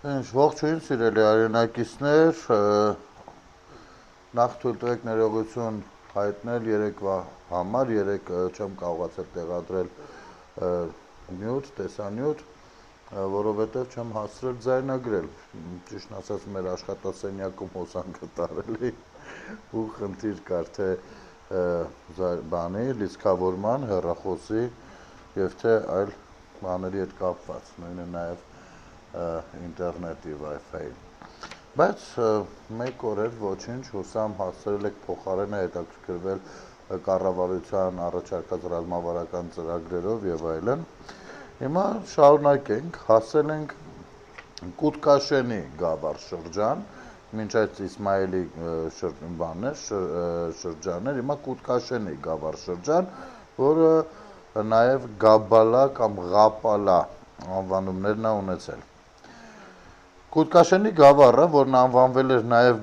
Ինչ ողջույն սիրելի արենակիցներ, նախ թույլ տվեք ներողություն հայտնել երեկվա համար, երեք չեմ կարողացել տեղադրել նյութ, տեսանյութ, որովհետև չեմ հասցրել ձայնագրել, ճիշտ ասած մեր աշխատասենյակում հոսանքը տարել ու խնդիր կար թե բանի, լիցքավորման, հեռախոսի և թե այլ բաների հետ կապված, նույնը նաև ինտերնետի Wi-Fi-ի, բայց մեկ օր էր ոչինչ, հուսամ հասցրել եք փոխարենը հետաքրքրվել կառավարության առաջարկած ռազմավարական ծրագրերով և այլն։ Հիմա շարունակենք, հասել ենք Կուտկաշենի գավառ շրջան, մինչ այդ Իսմայելի շրջաններ, հիմա Կուտկաշենի գավառ շրջան, որը նաև Գաբալա կամ Ղապալա անվանումներն է ունեցել։ Կուտկաշենի գավառը, որն անվանվել էր նաև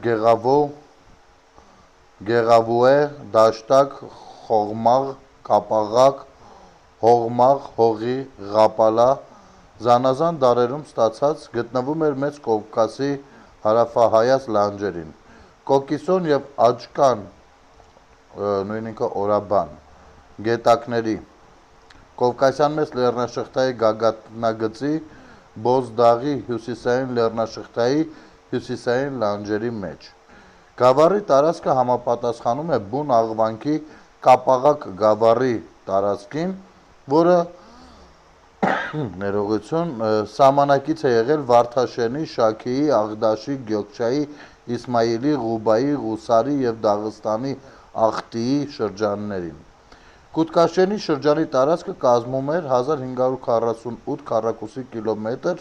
Գեղավուե, Դաշտակ, Խողմաղ, Կապաղակ, Հողմաղ, Հողի, Ղապալա, զանազան դարերում ստացած, գտնվում էր Մեծ Կովկասի հարավահայաց լանջերին, Կոկիսոն և Աճկան, նույն ինքը Օրաբան, գետակների, Կովկասյան մեծ լեռնաշղթայի գագաթնագծի, Բոզդաղի հյուսիսային լեռնաշղթայի հյուսիսային լանջերի մեջ։ Գավառի տարածքը համապատասխանում է բուն աղվանքի Կապաղակ գավառի տարածքին, որը սահմանակից է եղել Վարդաշենի, Շաքիի, Աղդաշի, Գյոքչայի, Իսմայիլի, Ղուբայի, Ղուսարի և Դաղստանի Ախտիի շրջաններին։ Կուտկաշենի շրջանի տարածքը կազմում էր 1548 քառակուսի կիլոմետր,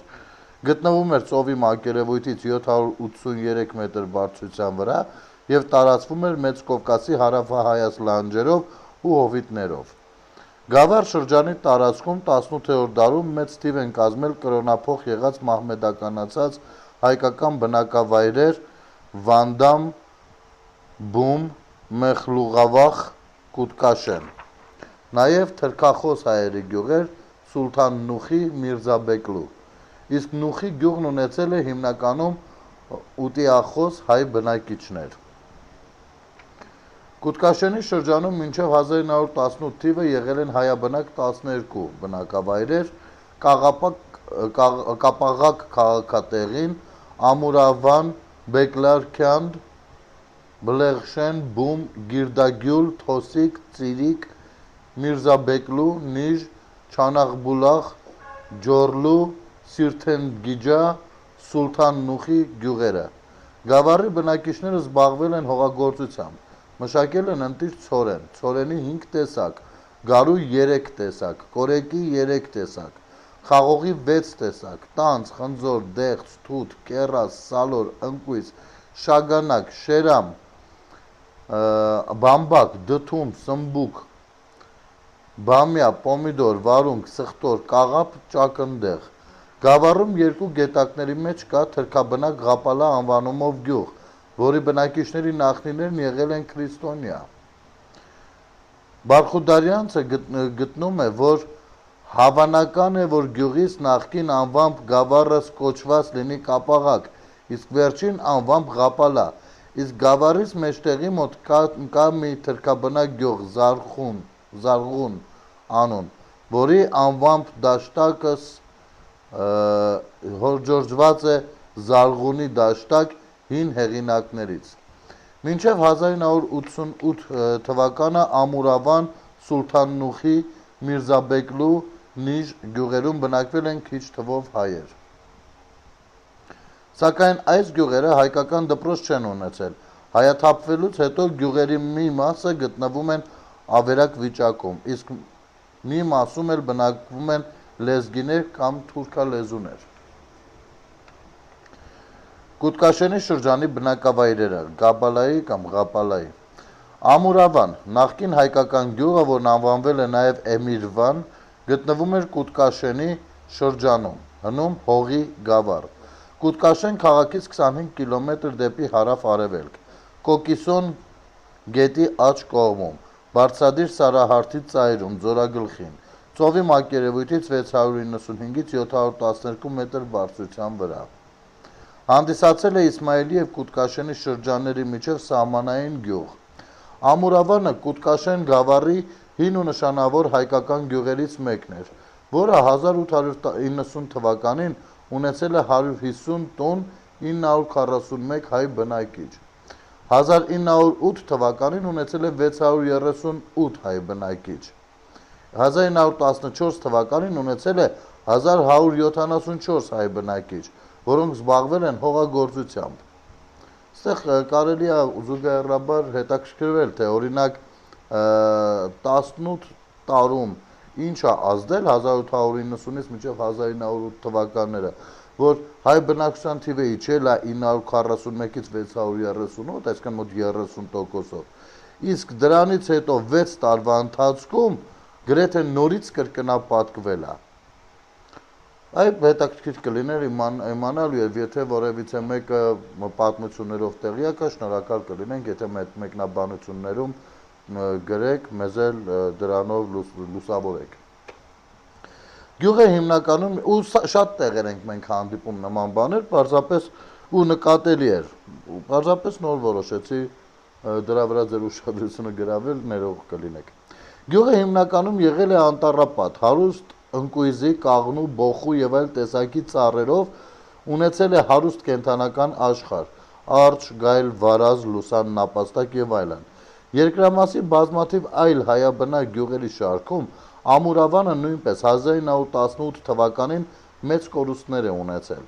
գտնվում էր ծովի մակերևույթից 783 մետր բարձրության վրա և տարածվում էր Մեծ Կովկասի հարավահայաց լանջերով ու հովիտներով։ Գավառ շրջանի տարածքում 18-րդ դարում մեծ թիվ են կազմել կրոնափոխ եղած մահմեդականացած հայկական բնակավայրեր Վանդամ, Բում, Մեխլուղավախ, Կուտկաշեն, նաև թրքախոս հայերի գյուղեր Սուլթան Նուխի, Միրզաբեկլու, իսկ Նուխի գյուղն ունեցել է հիմնականում ուտիախոս հայ բնակիչներ։ Կուտկաշենի շրջանում մինչև 1918 թիվը եղել են հայաբնակ 12 բնակավայրեր, Կապաղակ քաղաքատեղին, Ամուրավան, Բեկլարքանդ, Բլեղշեն, Բում, Գիրդագյուլ, Թոսիկ, Ծիրիկ, Միրզաբեկլու, Նիժ, Չանաղբուլաղ, Ջորլու, Սիրթենգիջա, Սուլթան Նուխի գյուղերը։ Գավառի բնակիչները զբաղվել են հողագործությամբ, մշակել են ընտիր ցորեն, ցորենի 5 տեսակ, գարու 3 տեսակ, կորեկի 3 տեսակ, խաղողի 6 տեսակ, տանձ, խնձոր, դեղց, թութ, կեռաս, սալոր, ընկույզ, շագանակ, շերամ, բամբակ, դդում, սմբուկ, բամյա, պոմիդոր, վարունգ, սխտոր, կաղապ, ճակնդեղ։ Գավառում երկու գետակների մեջ կա թրքաբնակ Ղապալա անվանումով գյուղ, որի բնակիչների նախնիներն եղել են քրիստոնյա։ Բարխուդարյանցը գտնում է, որ հավանական է, որ գյուղից նախկին անվամբ գավառը կոչված լինի Կապաղակ, իսկ վերջին անվամբ Ղապալա, իսկ գավառից մեջտեղի մոտ կա մի թրքաբնակ գյուղ Զարղուն անուն, որի անվամբ դաշտակս հորդորված է Զարղունի դաշտակ հին հեղինակներից։ Մինչև 1988 թվականը Ամուրավան, Սուլթան Նուխի, Միրզաբեկլու, Նիժ գյուղերում բնակվել են քիչ թվով հայեր։ Սակայն այս գյուղերը հայկական դպրոց չեն ունեցել, հայաթափվելուց հետո գյուղերի մի մասը գտնվում են ավերակ վիճակում, իսկ մի մասում էլ բնակվում են լեզգիներ կամ թուրքալեզուներ։ Կուտկաշենի շրջանի բնակավայրերը Գաբալայի կամ Ղապալայի Ամուրավան, նախկին հայկական գյուղը, որն անվանվել է նաև Էմիրվան, գտնվում էր Կուտկաշենի շրջանում, հնում Հողի գավառ։ Կուտկաշեն քաղաքից 25 կիլոմետր դեպի հարավ-արևելք, Կոկիսոն գետի աջ կողմում, բարձրադիր սարահարթի ծայրում, ձորագլխին, ծովի մակերևույթից 695-ից 712 մետր բարձրության վրա։ Հանդիսացել է Իսմայելի և Կուտկաշենի շրջանների միջև սահմանային գյուղ։ Ամուրավանը Կուտկաշեն գավառի հին ու նշանավոր հայկական գյուղերից մեկն էր, որը 1890 թվականին ունեցել է 150 տուն 941 հայ բնակիչ։ 1908 թվականին ունեցել է 638 հայ բնակիչ։ 1914 թվականին ունեցել է 1174 հայ բնակիչ, որոնք զբաղվել են հողագործությամբ։ Այստեղ կարելի է զուգահեռաբար հետաքրքրվել, թե օրինակ 18 տարում ինչ է ազդել 1890-ից մինչև 1908 թվականները, որ հայ բնակչության թիվը իջել է 941-ից 638, այսինքն մոտ 30%-ով։ Իսկ դրանից հետո 6 տարվա ընթացքում գրեթե նորից կրկնապատկվել է։ Այդ հետաքրքիր կլիներ իմանալ, եւ եթե որևիցե մեկը պատմություններով տեղյակ է, շնորհակալ կլինենք, եթե մեկնաբանություններում գրեք, մեզ էլ դրանով լուսավորեք։ Գյուղը հիմնականում ու շատ տեղեր ենք մենք հանդիպում նման բաներ, պարզապես ու նկատելի էր, պարզապես նոր որոշեցի դրա վրա ձեր ուշադրությունը գրավել, ներող կլինեք։ Գյուղը հիմնականում եղել է անտառապատ, հարուստ ընկույզի, կաղնու, բոխու եւ այլ տեսակի ծառերով, ունեցել է հարուստ կենդանական աշխարհ՝ արջ, գայլ, վարազ, լուսան, նապաստակ եւ այլն։ Երկրամասի բազմաթիվ այլ հայաբնակ գյուղերի շարքում Ամուրավանը նույնպես 1918 թվականին մեծ կորուստներ է ունեցել։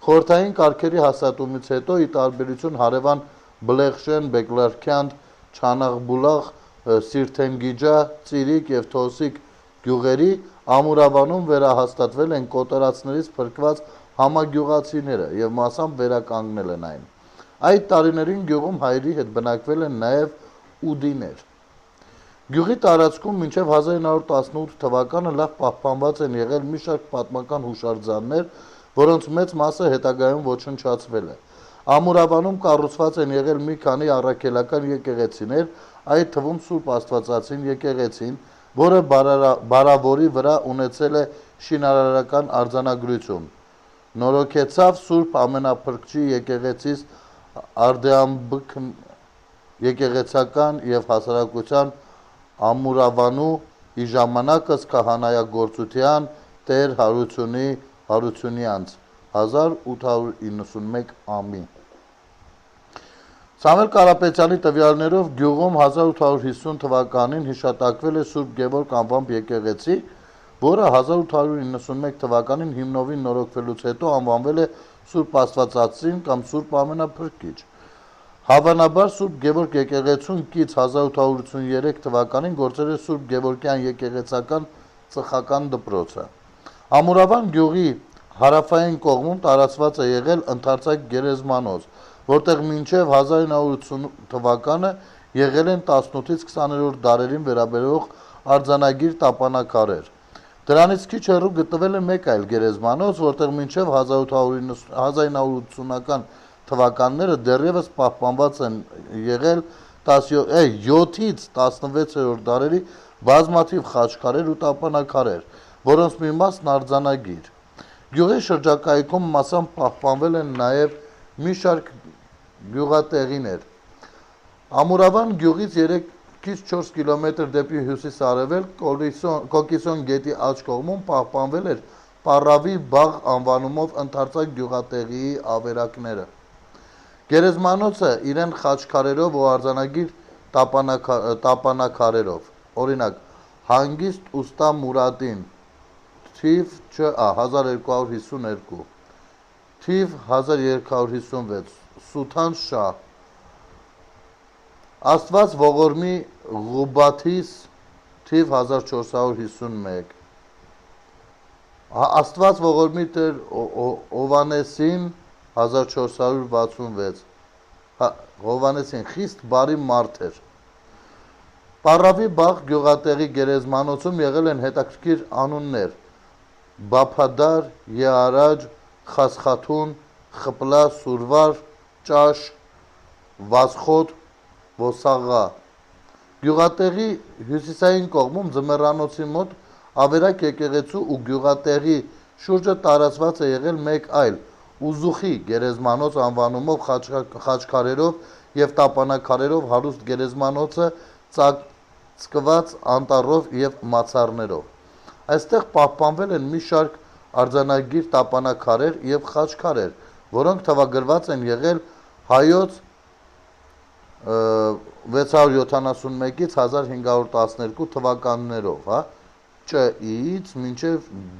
Խորհրդային կարգերի հաստատումից հետո, ի տարբերություն հարևան Բլեխշեն, Բեկլարքյանդ, Չանաղբուլաղ, Սիրթենգիջա, Ծիրիկ եւ Թոսիկ գյուղերի, Ամուրավանում վերահաստատվել են կոտորածներից փրկված համագյուղացիները եւ մասամբ վերականգնել են այն։ Այդ տարիներին գյուղում հայերի հետ բնակվել են նաեւ ուդիներ։ Գյուղի տարածքում մինչև 1918 թվականը լավ պահպանված են եղել մի շարք պատմական հուշարձաններ, որոնց մեծ մասը հետագայում ոչնչացվել է։ Ամուրավանում կառուցված են եղել մի քանի առաքելական եկեղեցիներ, այդ թվում Սուրբ Աստվածածին եկեղեցին, որը Բարավորի վրա ունեցել է շինարարական արձանագրություն։ Նորոգեցավ Սուրբ Ամենափրկչի եկեղեցիս Արդեամբք եկեղեցական եւ հասարակության Ամուրավանու ի ժամանակս քահանայագործության Տեր Հարությունյանց 1891 ամի։ Սամվել Կարապետյանի տվյալներով գյուղում 1850 թվականին հիշատակվել է Սուրբ Գևորգ անվամբ եկեղեցի, որը 1891 թվականին հիմնովին նորոգվելուց հետո անվանվել է Սուրբ Աստվածածին կամ Սուրբ Ամենափրկիչ։ Հավանաբար Սուրբ Գևորգ եկեղեցուն կից 1883 թվականին գործել է Սուրբ Գևորգյան եկեղեցական ծխական դպրոցը։ Ամուրավան գյուղի հարավային կողմում տարածված է եղել ընդարձակ գերեզմանոց, որտեղ մինչև 1980 թվականը եղել են 18-ից 20-րդ դարերին վերաբերող արձանագիր տապանակարեր։ Դրանից քիչ հեռու գտնվել է մեկ այլ գերեզմանոց, որտեղ մինչև 1980-ական թվականները դեռևս պահպանված են եղել 7-ից 16-րդ դարերի բազմաթիվ խաչքարեր ու տապանակարեր, որոնց մի մասն արձանագիր։ Գյուղի շրջակայքում մասամբ պահպանվել են նաև մի շարք գյուղատեղիներ։ Ամուրավան գյուղից 3-ից 4 կիլոմետր դեպի հյուսիս-արևելք Կոկիսոն գետի աջ կողմում պահպանվել էր Պառավի բաղ անվանումով ընդարձակ գյուղատեղիի ավերակները։ Գերեզմանոցը իրեն խաչքարերով ու արձանագիր տապանակարերով, օրինակ Հանգիստ ուստա Մուրադին, թիվ 1252, թիվ 1256, Սութան Շահ, Աստված Ողորմի Ղուբաթիս, թիվ 1451, Աստված Ողորմի Տեր Հովանեսին 1466, Հովանեսին խիստ բարի մարդ էր։ Պառավի բաղ գյուղատեղի գերեզմանոցում եղել են հետաքրքիր անուններ՝ Բափադար, Եարաջ, Խասխաթուն, Խպլա, Սուրվար, Ճաշ, Վասխոտ, Ոսաղա։ Գյուղատեղի հյուսիսային կողմում ձմեռանոցի մոտ ավերակ եկեղեցու ու գյուղատեղի շուրջը տարածված է եղել մեկ այլ Ուզուխի գերեզմանոց անվանումով խաչքարերով եւ տապանակարերով հարուստ գերեզմանոցը ծածկված անտառով եւ մացառներով։ Այստեղ պահպանվել են մի շարք արձանագիր տապանակարեր եւ խաչքարեր, որոնք թվագրված են եղել հայոց 671-ից 1512 թվականներով, հա, ՃԻ-ից մինչև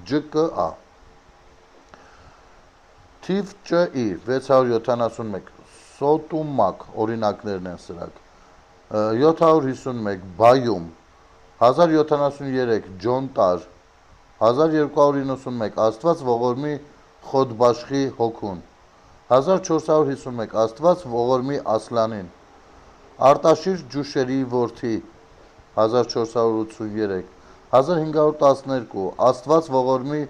ՋԿԱ։ Թիվ ՃԻ 671 Սոտումակ օրինակներն են սրանք։ 751 Բայում, 1073 Ջոնտար, 1291 Աստված ողորմի Խոդբաշխի հոգուն, 1451 Աստված ողորմի Ասլանին, Արտաշիր Ջուշերի որդի, 1483 1512 Աստված ողորմի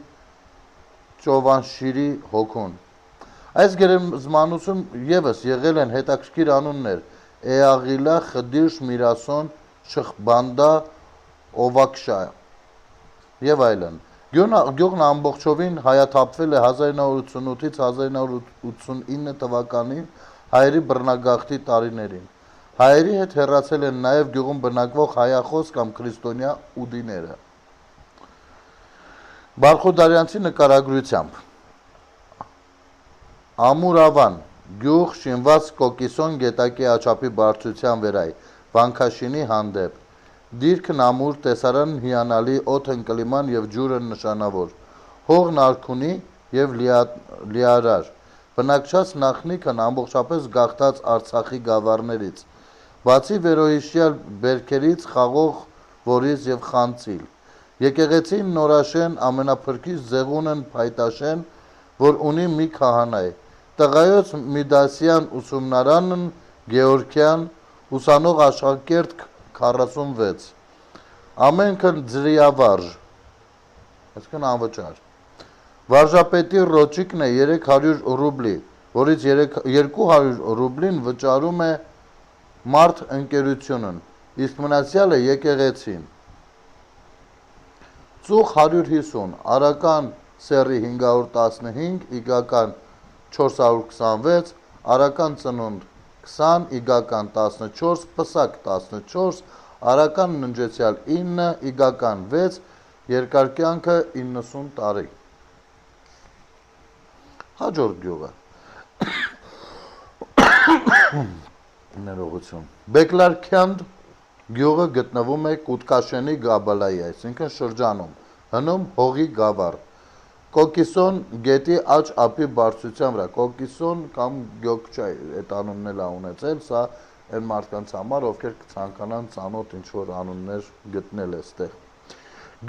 Ճովանշիրի հոգուն։ Այս գերեզմանոցում ևս եղել են հետաքրքիր անուններ՝ Էաղիլա, Խդիր, Միրասոն, Շխբանդա, Օվակշա եւ այլն։ Գյուղն ամբողջովին հայաթափվել է 1988-ից 1989 թվականին հայերի բռնագաղթի տարիներին։ Հայերի հետ հեռացել են նաև գյուղում բնակվող հայախոս կամ քրիստոնյա ուդիները։ Բարխուդարյանցի նկարագրությամբ Ամուրավան գյուղ շինված Կոկիսոն գետակի աչափի բարձրության վերայ վանքաշինի հանդեպ դիրքն ամուր, տեսարանն հիանալի, օդն կլիման եւ ջուրը նշանավոր, հողն արքունի եւ լիարար, բնակչած նախնիքն ամբողջապես գաղթած Արցախի գավառներից, բացի վերոհիշյալ բերքերից, Խաղող Որից եւ Խանձիլ։ Եկեղեցին նորաշեն, ամենափրկիչ Զեղունն Փայտաշեն, որ ունի մի քահանայ, Տղայոց Միդասյան ուսումնարանն Գեորգյան, ուսանող աշակերտ 46, ամենքն ձրիավարժ, այսինքն անվճար։ Վարժապետի ռոճիկն է 300 ռուբլի, որից 200 ռուբլին վճարում է մարդ ընկերությունն, իսկ մնացյալը եկեղեցին։ Ծուխ 150, Արական սեռի 515, Իգական 426, Արական ծնունդ 20, Իգական 14, Պսակ 14, Արական ննջեցյալ 9, Իգական 6, երկար կյանքը 90 տարի։ Հաջորդ գյուղը ներողություն։ Բեկլարքյանդ գյուղը գտնվում է Կուտկաշենի Գաբալայի, այսինքն շրջանում, հնում հողի գավառ, Կոկիսոն գետի աջ ափի բարձրության վրա, Կոկիսոն կամ Գյոկչայ, այդ անունն էլ ունեցել, սա այն մարդկանց համար, ովքեր կցանկանան ծանոթ ինչ-որ անուններ գտնել այստեղ։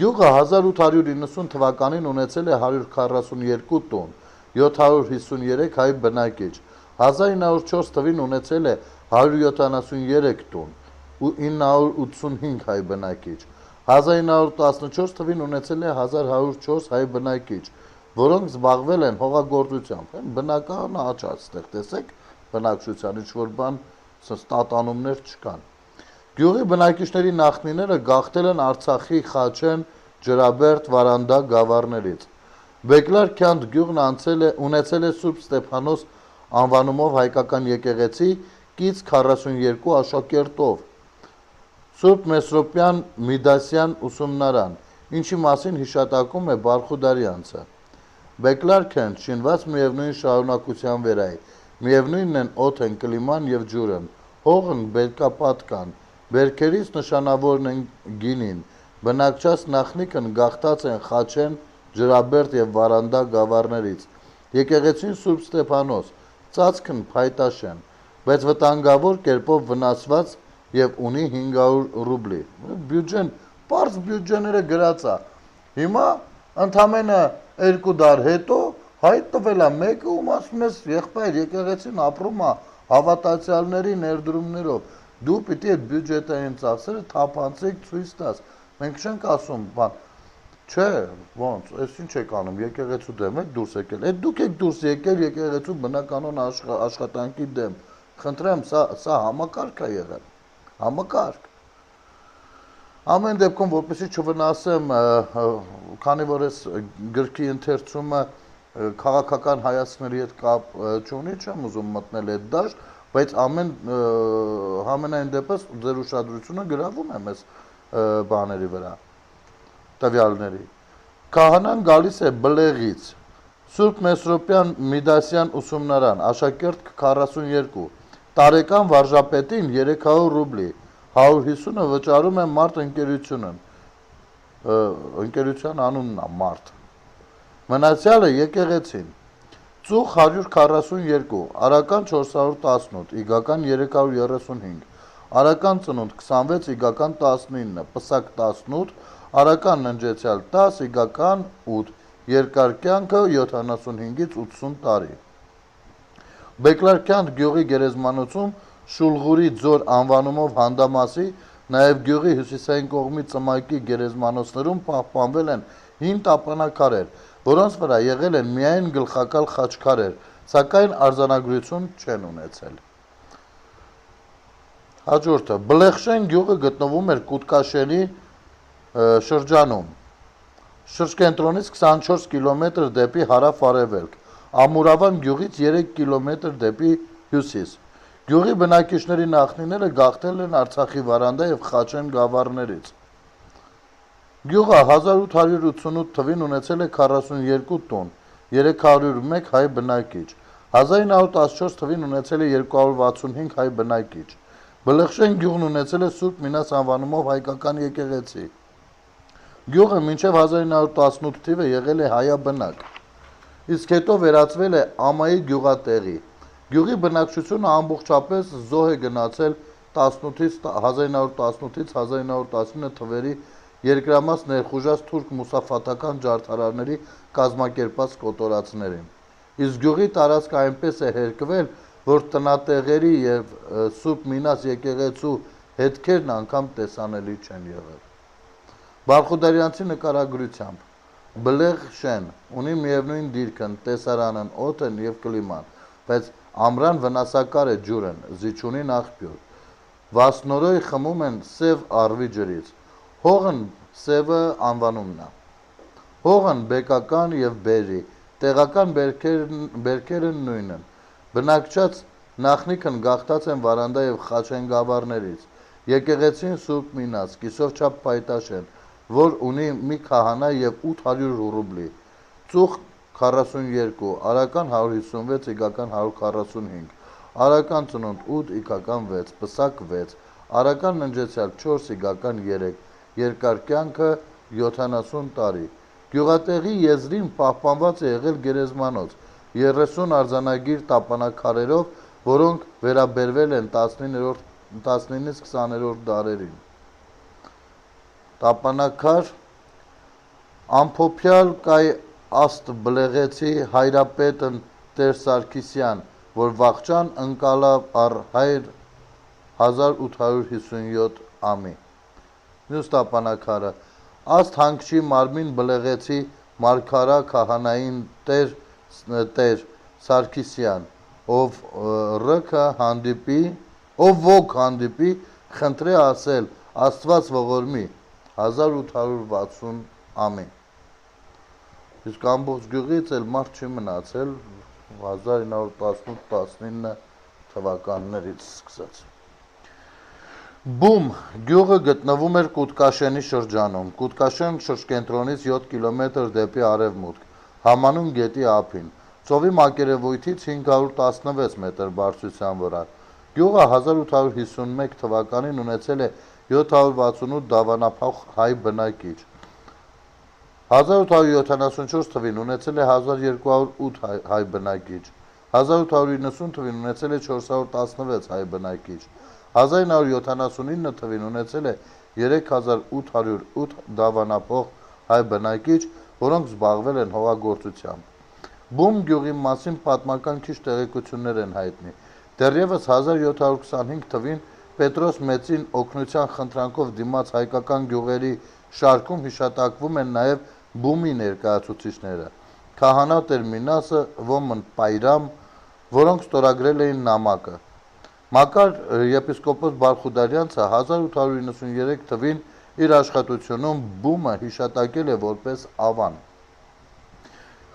Գյուղը 1890 թվականին ունեցել է 142 տուն, 753 հայ բնակիչ, 1904 թվին ունեցել է 173 տուն, 985 հայ բնակիչ, 1914 թվին ունեցել է 1104 հայ բնակիչ, որոնք զբաղվել են հողագործությամբ, բնականը աճած, այդտեղ տեսեք, բնակչության ինչ-որ բան, ստատանումներ չկան։ Գյուղի բնակիչների նախնիները գաղթել են Արցախի Խաչեն, Ջրաբերդ, Վարանդա գավառներից։ Բեկլարքյանդ գյուղն ունեցել է Սուրբ Ստեփանոս անվանումով հայկական եկեղեցի կից 42 աշակերտով, Սուրբ Մեսրոպյան Միդասյան ուսումնարան, ինչի մասին հիշատակում է Բարխուդարյանցը։ Բեկլարքյանդ շինված միևնույն շարունակության վերայ, միևնույնն են օդն, կլիման եւ ջուրն, հողն բերկապատկան, բերքերից նշանավորն են գինին, բնակչած նախնիքն գաղթած են Խաչեն, Ջրաբերդ եւ Վարանդա գավառներից, եկեղեցին Սուրբ Ստեփանոս, ծածկն Փայտաշեն, բայց վտանգավոր կերպով վնասված եւ ունի 500 ռուբլի։ Բյուջեն, պարզ բյուջեները գրած է։ Հիմա ընդամենը 2 դար հետո հայտ տվել է մեկը, ում ասում ես եղբայր եկեղեցին ապրում է հավատացյալների ներդրումներով։ Դու պիտի այդ բյուջետային ծախսերը թափանցիկ ցույց տաս։ Մենք չենք ասում, բան, չէ, ոնց, այս ինչ եք անում, եկեղեցու դեմ եք դուրս եկել։ Այդ դուք եք դուրս եկել եկեղեցու բնականոն աշխատանքի դեմ։ Խնդրեմ, սա համակարգ է եղել։ Համակարգ։ Ամեն դեպքում, որպեսզի չվնասեմ, քանի որ այս գրքի ընթերցումը քաղաքական հայացքների հետ կապ չունի, չեմ ուզում մտնել այդ դաշտ, բայց համենայն դեպս ձեր ուշադրությունը գրավում է մեզ բաների վրա, տվյալների։ Քահանան գալիս է Բլեղից, Սուրբ Մեսրոպյան Միդասյան ուսումնարան, աշակերտ 42, տարեկան վարժապետին 300 ռուբլի, 150-ը վճարում է Մարտ ընկերության անունն է Մարտ։ Մնացյալը եկեղեցին, ծուխ 142, արական 418, իգական 335, արական ծնունդ 26, իգական 19, պսակ 18, արական ննջեցյալ 10, իգական 8, երկար կյանքը 75-ից 80 տարի։ Բեկլարքյանդ գյուղի գերեզմանոցում Շուլղուրի ձոր անվանումով հանդամասի, նաև գյուղի հյուսիսային կողմի ծմակի գերեզմանոցներում պահպանվել են հին տապանակարեր, որոնց վրա եղել են միայն գլխակալ խաչքարեր, սակայն արձանագրություն չեն ունեցել։ Հաջորդը, Բլեխշեն գյուղը գտնվում էր Կուտկաշենի շրջանում, շրջկենտրոնից 24 կիլոմետր դեպի հարավ-արևելք, Ամուրավան գյուղից 3 կիլոմետր դեպի հյուսիս։ Գյուղի բնակիչների նախնիները գաղթել են Արցախի Վարանդա և Խաչեն գավառներից։ Գյուղը 1888 թվին ունեցել է 42 տուն, 301 հայ բնակիչ, 1914 թվին ունեցել է 265 հայ բնակիչ։ Բլեխշեն գյուղն ունեցել է Սուրբ Մինաս անվանումով հայկական եկեղեցի։ Գյուղը մինչև 1918 թիվը եղել է հայաբնակ, իսկ հետո վերածվել է Ամայի գյուղատեղի։ Գյուղի բնակչությունը ամբողջապես զոհ է գնացել 1918-ից 1919 թվերի երկրամաս ներխուժած թուրք մուսաֆաթական ջարդարարների կազմակերպած կոտորածներին։ Իսկ գյուղի տարածքը այնպես է հերկվել, որ տնատեղերի և Սուրբ Մինաս եկեղեցու հետքերն անգամ տեսանելի չեն եղել։ Բարխուդարյանցի նկարագրությամբ Բլեխշեն ունի միևնույն դիրքն, տեսարանն, օդն և կլիման, բայց ամռան վնասակար է ջուրն, զիջունին աղբյուր։ Վասնորոյ խմում են սև առվի ջրից։ Հողն սևը անվանումն է։ Հողն բեկական և բերրի, տեղական բերքերը նույնն։ Բնակչած նախնիքն գաղթած են Վարանդա և Խաչեն գավառներից։ Եկեղեցին Սուրբ Մինաս, կիսով չափ փայտաշեն, որ ունի մի քահանա և 800 ռուբլի, ծուխ 42, արական 156, իգական 145, արական ծնունդ 8, իգական 6, պսակ 6, արական ննջեցյալ 4, իգական 3, երկար կյանքը 70 տարի։ Գյուղատեղի եզրին պահպանված է եղել գերեզմանոց 30 արձանագիր տապանակարերով, որոնք վերաբերվել են 19-ից 20-րդ դարերին։ Տապանակար Ամփոփյալ կայ աստ բլեղեցի հայրապետն Տեր Սարգիսյան, որ վախճան ընկալավ առ հայր 1857 ամի։ Մյուս տապանակարը աստ հանգչի մարմին բլեղեցի մարգարա քահանային Տեր Սարգիսյան, ով ոք հանդիպի, խնդրե ասել Աստված ողորմի 1860 ամի։ Իսկ ամբողջ գյուղից էլ մարդ չի մնացել 1918-19 թվականներից սկսած։ Բում գյուղը գտնվում էր Կուտկաշենի շրջանում, Կուտկաշեն շրջկենտրոնից 7 կիլոմետր դեպի արևմուտք, համանուն գետի ափին, ծովի մակերևույթից 516 մետր բարձրության վրա։ Գյուղը 1851 թվականին ունեցել է 768 դավանափոխ հայ բնակիչ, 1874 թվին ունեցել է 1208 հայ բնակիչ, 1890 թվին ունեցել է 416 հայ բնակիչ, 1979 թվին ունեցել է 3808 դավանափոխ հայ բնակիչ, որոնք զբաղվել են հողագործությամբ։ Բում գյուղի մասին պատմական քիչ տեղեկություններ են հայտնի։ Դեռևս 1725 թվին Պետրոս Մեծին օգնության խնդրանքով դիմաց հայկական գյուղերի շարքում հիշատակվում են նաև բումի ներկայացուցիչները, քահանա Տեր Մինասը, ոմն Պայրամ, որոնք ստորագրել էին նամակը։ Մակար եպիսկոպոս Բարխուդարյանցը 1893 թվին իր աշխատությունում բումը հիշատակել է որպես ավան։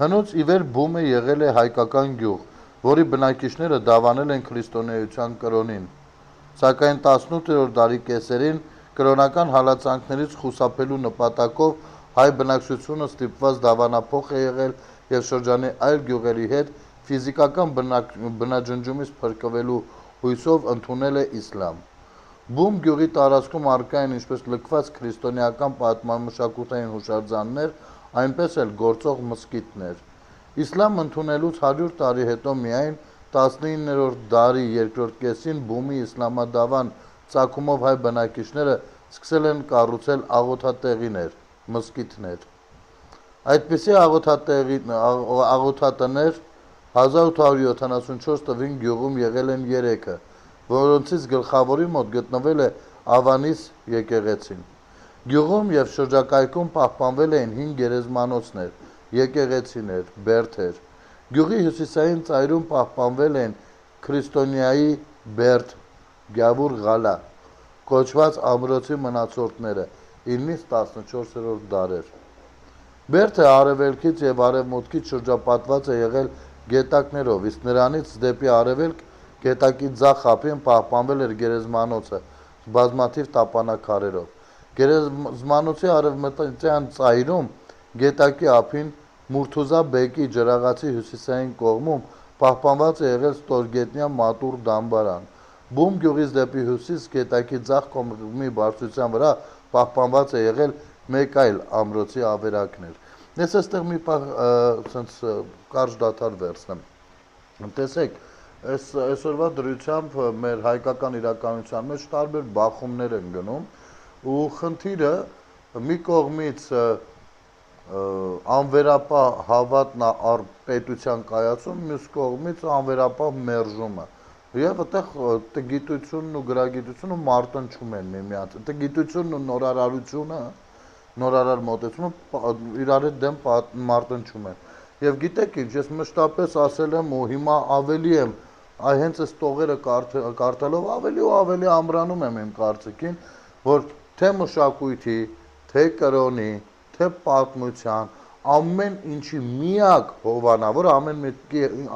Հնուց ի վեր բում է եղել է հայկական գյուղ, որի բնակիչները դավանել են քրիստոնեության կրոնին, սակայն 18-րդ դարի կեսերին կրոնական հալածանքներից խուսափելու նպատակով հայ բնակչությունը ստիպված դավանափոխ է եղել և շրջանի այլ գյուղերի հետ ֆիզիկական բնաջնջումից փրկվելու հույսով ընդունել է իսլամ։ Բում գյուղի տարածքում առկա են ինչպես լքված քրիստոնեական պատմամշակութային հուշարձաններ, այնպես էլ գործող մզկիթներ։ Իսլամ ընդունելուց 100 տարի հետո միայն 19-րդ դարի երկրորդ կեսին բումի իսլամադավան ծագումով հայ բնակիչները սկսել են կառուցել աղոթատեղիներ, մզկիթներ։ Այդպիսի աղոթատներ 1874 թվին գյուղում եղել են 3-ը, որոնցից գլխավորի մոտ գտնվել է Ավանիս եկեղեցին։ Գյուղում և շրջակայքում պահպանվել էին 5 գերեզմանոցներ, եկեղեցիներ, բերդեր։ Գյուղի հյուսիսային ծայրում պահպանվել են քրիստոնեայի բերդ, Գավուր Ղալա, կոչված ամրոցի մնացորդները 9-ից 14-րդ դարեր։ Բերդը արևելքից և արևմուտքից շրջապատված է եղել գետակներով, իսկ նրանից դեպի արևելք գետակի ձախ ափին պահպանվել էր գերեզմանոցը բազմաթիվ տապանաքարերով։ Գերեզմանոցի արևմտյան ծայրում գետակի ափին Մուրթուզա բեկի ջրաղացի հյուսիսային կողմում պահպանված է եղել ստորգետնյա մատուռ դամբարան։ Բում գյուղից դեպի հյուսիս գետակի ձախ կողմի բարձրության վրա պահպանված է եղել մեկ այլ ամրոցի ավերակներ։ Ես այստեղ մի պահ կարճ դադար վերցնեմ։ Տեսեք, այսօրվա դրությամբ մեր հայկական իրականության մեջ տարբեր բախումներ են գնում ու խնդիրը մի կողմից անվերապահ հավատն առ պետության կայացում, մյուս կողմից անվերապահ մերժումը։ Եվ այդտեղ տգիտությունն ու գրագիտությունը մարտնչում են միմյանց։ Տգիտությունն ու նորարարությունը, նորարար մոտեցումը իրար դեմ մարտնչում են։ Եվ գիտեք ինչ, ես մշտապես ասել եմ ու հիմա ավելի եմ հենց այս տողերը կարդալով ավելի ու ավելի ամրանում եմ իմ կարծիքին, որ թե մշակույթի, թե կրոնի, թե պատմության, ամեն ինչի միակ հովանավորը,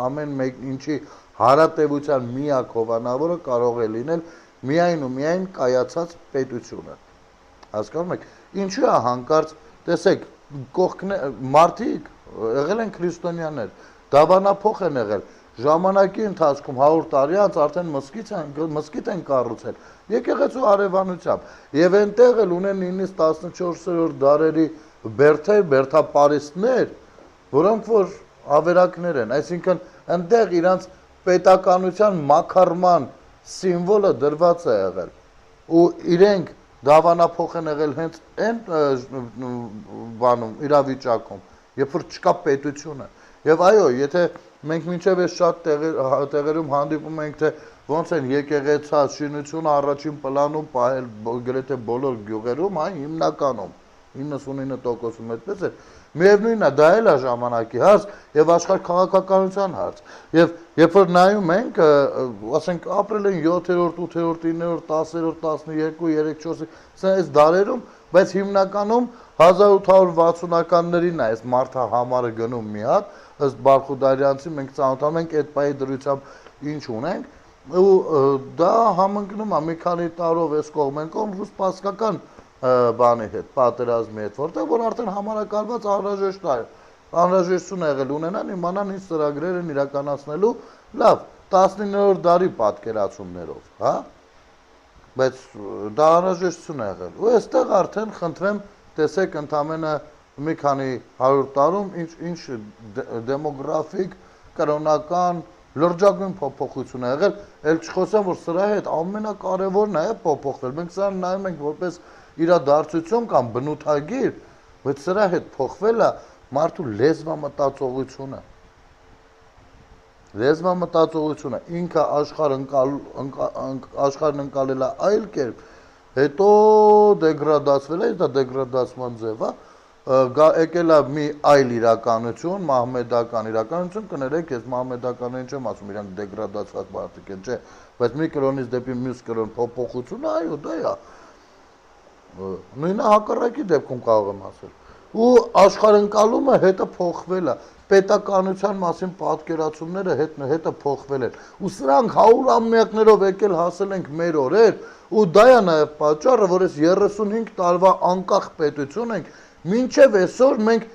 ամեն ինչի հարատևության միակ հովանավորը կարող է լինել միայն ու միայն կայացած պետությունը։ Հասկանում եք, ինչու է հանկարծ, տեսեք, մարդիկ եղել են քրիստոնյաներ, դավանափոխ են եղել, ժամանակի ընթացքում 100 տարի անց արդեն մզկիթ են կառուցել, եկեղեցու արևանությամբ, և այնտեղ էլ ունեն 9-ից 14-րդ դարերի բերդապարիսպներ, որոնք որ ավերակներ են, այսինքն այնտեղ իրանց պետականության մաքարման սիմվոլը դրված է եղել, ու իրենք դավանափոխ են եղել հենց այն իրավիճակում, երբ որ չկա պետությունը։ Եվ այո, եթե մենք մինչև այս շատ տեղերում հանդիպում ենք, թե ոնց են եկեղեցա շինությունը առաջին պլանում պահել գրեթե բոլոր գյուղերում, հիմնականում 99%-ում այդպես է, միևնույնն է, դա էլ է ժամանակի հարց եւ աշխարհ քաղաքականության հարց։ Եվ երբ որ նայում ենք, ասենք ապրել են 7-րդ, 8-րդ, 9-րդ, 10-րդ, 12, 3, 4, այս դարերում, բայց հիմնականում 1860-ականներին է այս մարդահամարը գնում մի հատ, ըստ Բարխուդարյանցի մենք ծանոթանում ենք այդ պահի դրությամբ ինչ ունենք ու դա համընկնում է մի քանի տարով այս կողմ են կողմ ռուս-սպասկական բանի հետ, պատերազմի հետ, որտեղ որ արդեն համարակալված անհրաժեշտություն է եղել ունենան, իմանան ինչ ծրագրեր են իրականացնելու, լավ, 19-րդ դարի պատկերացումներով, հա, բայց դա անհրաժեշտություն է եղել։ Ու այստեղ արդեն խնդրեմ, տեսեք ընդամենը մի քանի 100 տարում ինչ դեմոգրաֆիկ, կրոնական լրջագույն փոփոխություն է եղել, էլ չխոսեմ, որ սրա հետ ամենակարևորն է փոփոխվել։ Մենք սրան նայում ենք որպես իրադարձություն կամ բնութագիր, բայց սրա հետ փոխվել է մարդու լեզվամտածողությունը։ Լեզվամտածողությունը ինքը աշխարհն ընկալել է այլ կերպ, հետո դեգրադացվել է, դա դեգրադացման ձև է, եկել է մի այլ իրականություն, մահմեդական իրականություն, կներեք, ես մահմեդականներին չեմ ասում, իրանք դեգրադացված մարդիկ են, չէ, բայց մի կրոնից դեպի մյուս կրոն փոփոխությունը, այո, դա է։ Նույնը հակառակի դեպքում կարող եմ ասել։ ու աշխարհընկալումը հետը փոխվել է, պետականության մասին պատկերացումները հետը փոխվել են, ու սրանք 100-ամյակներով եկել հասել ենք մեր օրեր, ու դա է նաև պատճառը, որ այս 35 տարվա անկախ պետություն ենք, մինչև այսօր մենք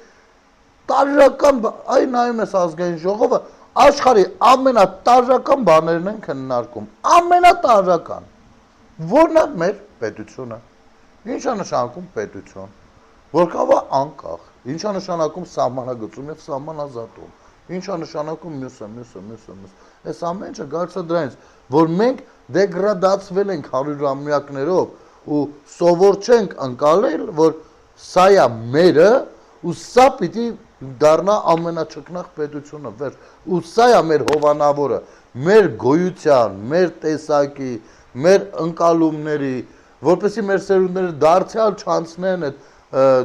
տարրական, այ նայում ես ազգային ժողովը, աշխարհի ամենատարրական բաներն են քննարկում, ամենատարրական, որն է մեր պետությունը, ինչ է նշանակում պետություն, որ կավա անկախ, ինչ է նշանակում սահմանագծում և սահմանազատում, ինչ է նշանակում մյուսը, այս ամեն ինչը գալիս է դրանից, որ մենք դեգրադացվել ենք 100-ամյակներով ու սովոր չենք ընկալել, որ սա է մերը ու սա պիտի դառնա ամենաչքնաղ պետությունը, վերջ, ու սա է մեր հովանավորը, մեր գոյության, մեր տեսակի, մեր ընկալումների, որպեսզի մեր սերունդները դարձյալ չանցնեն այդ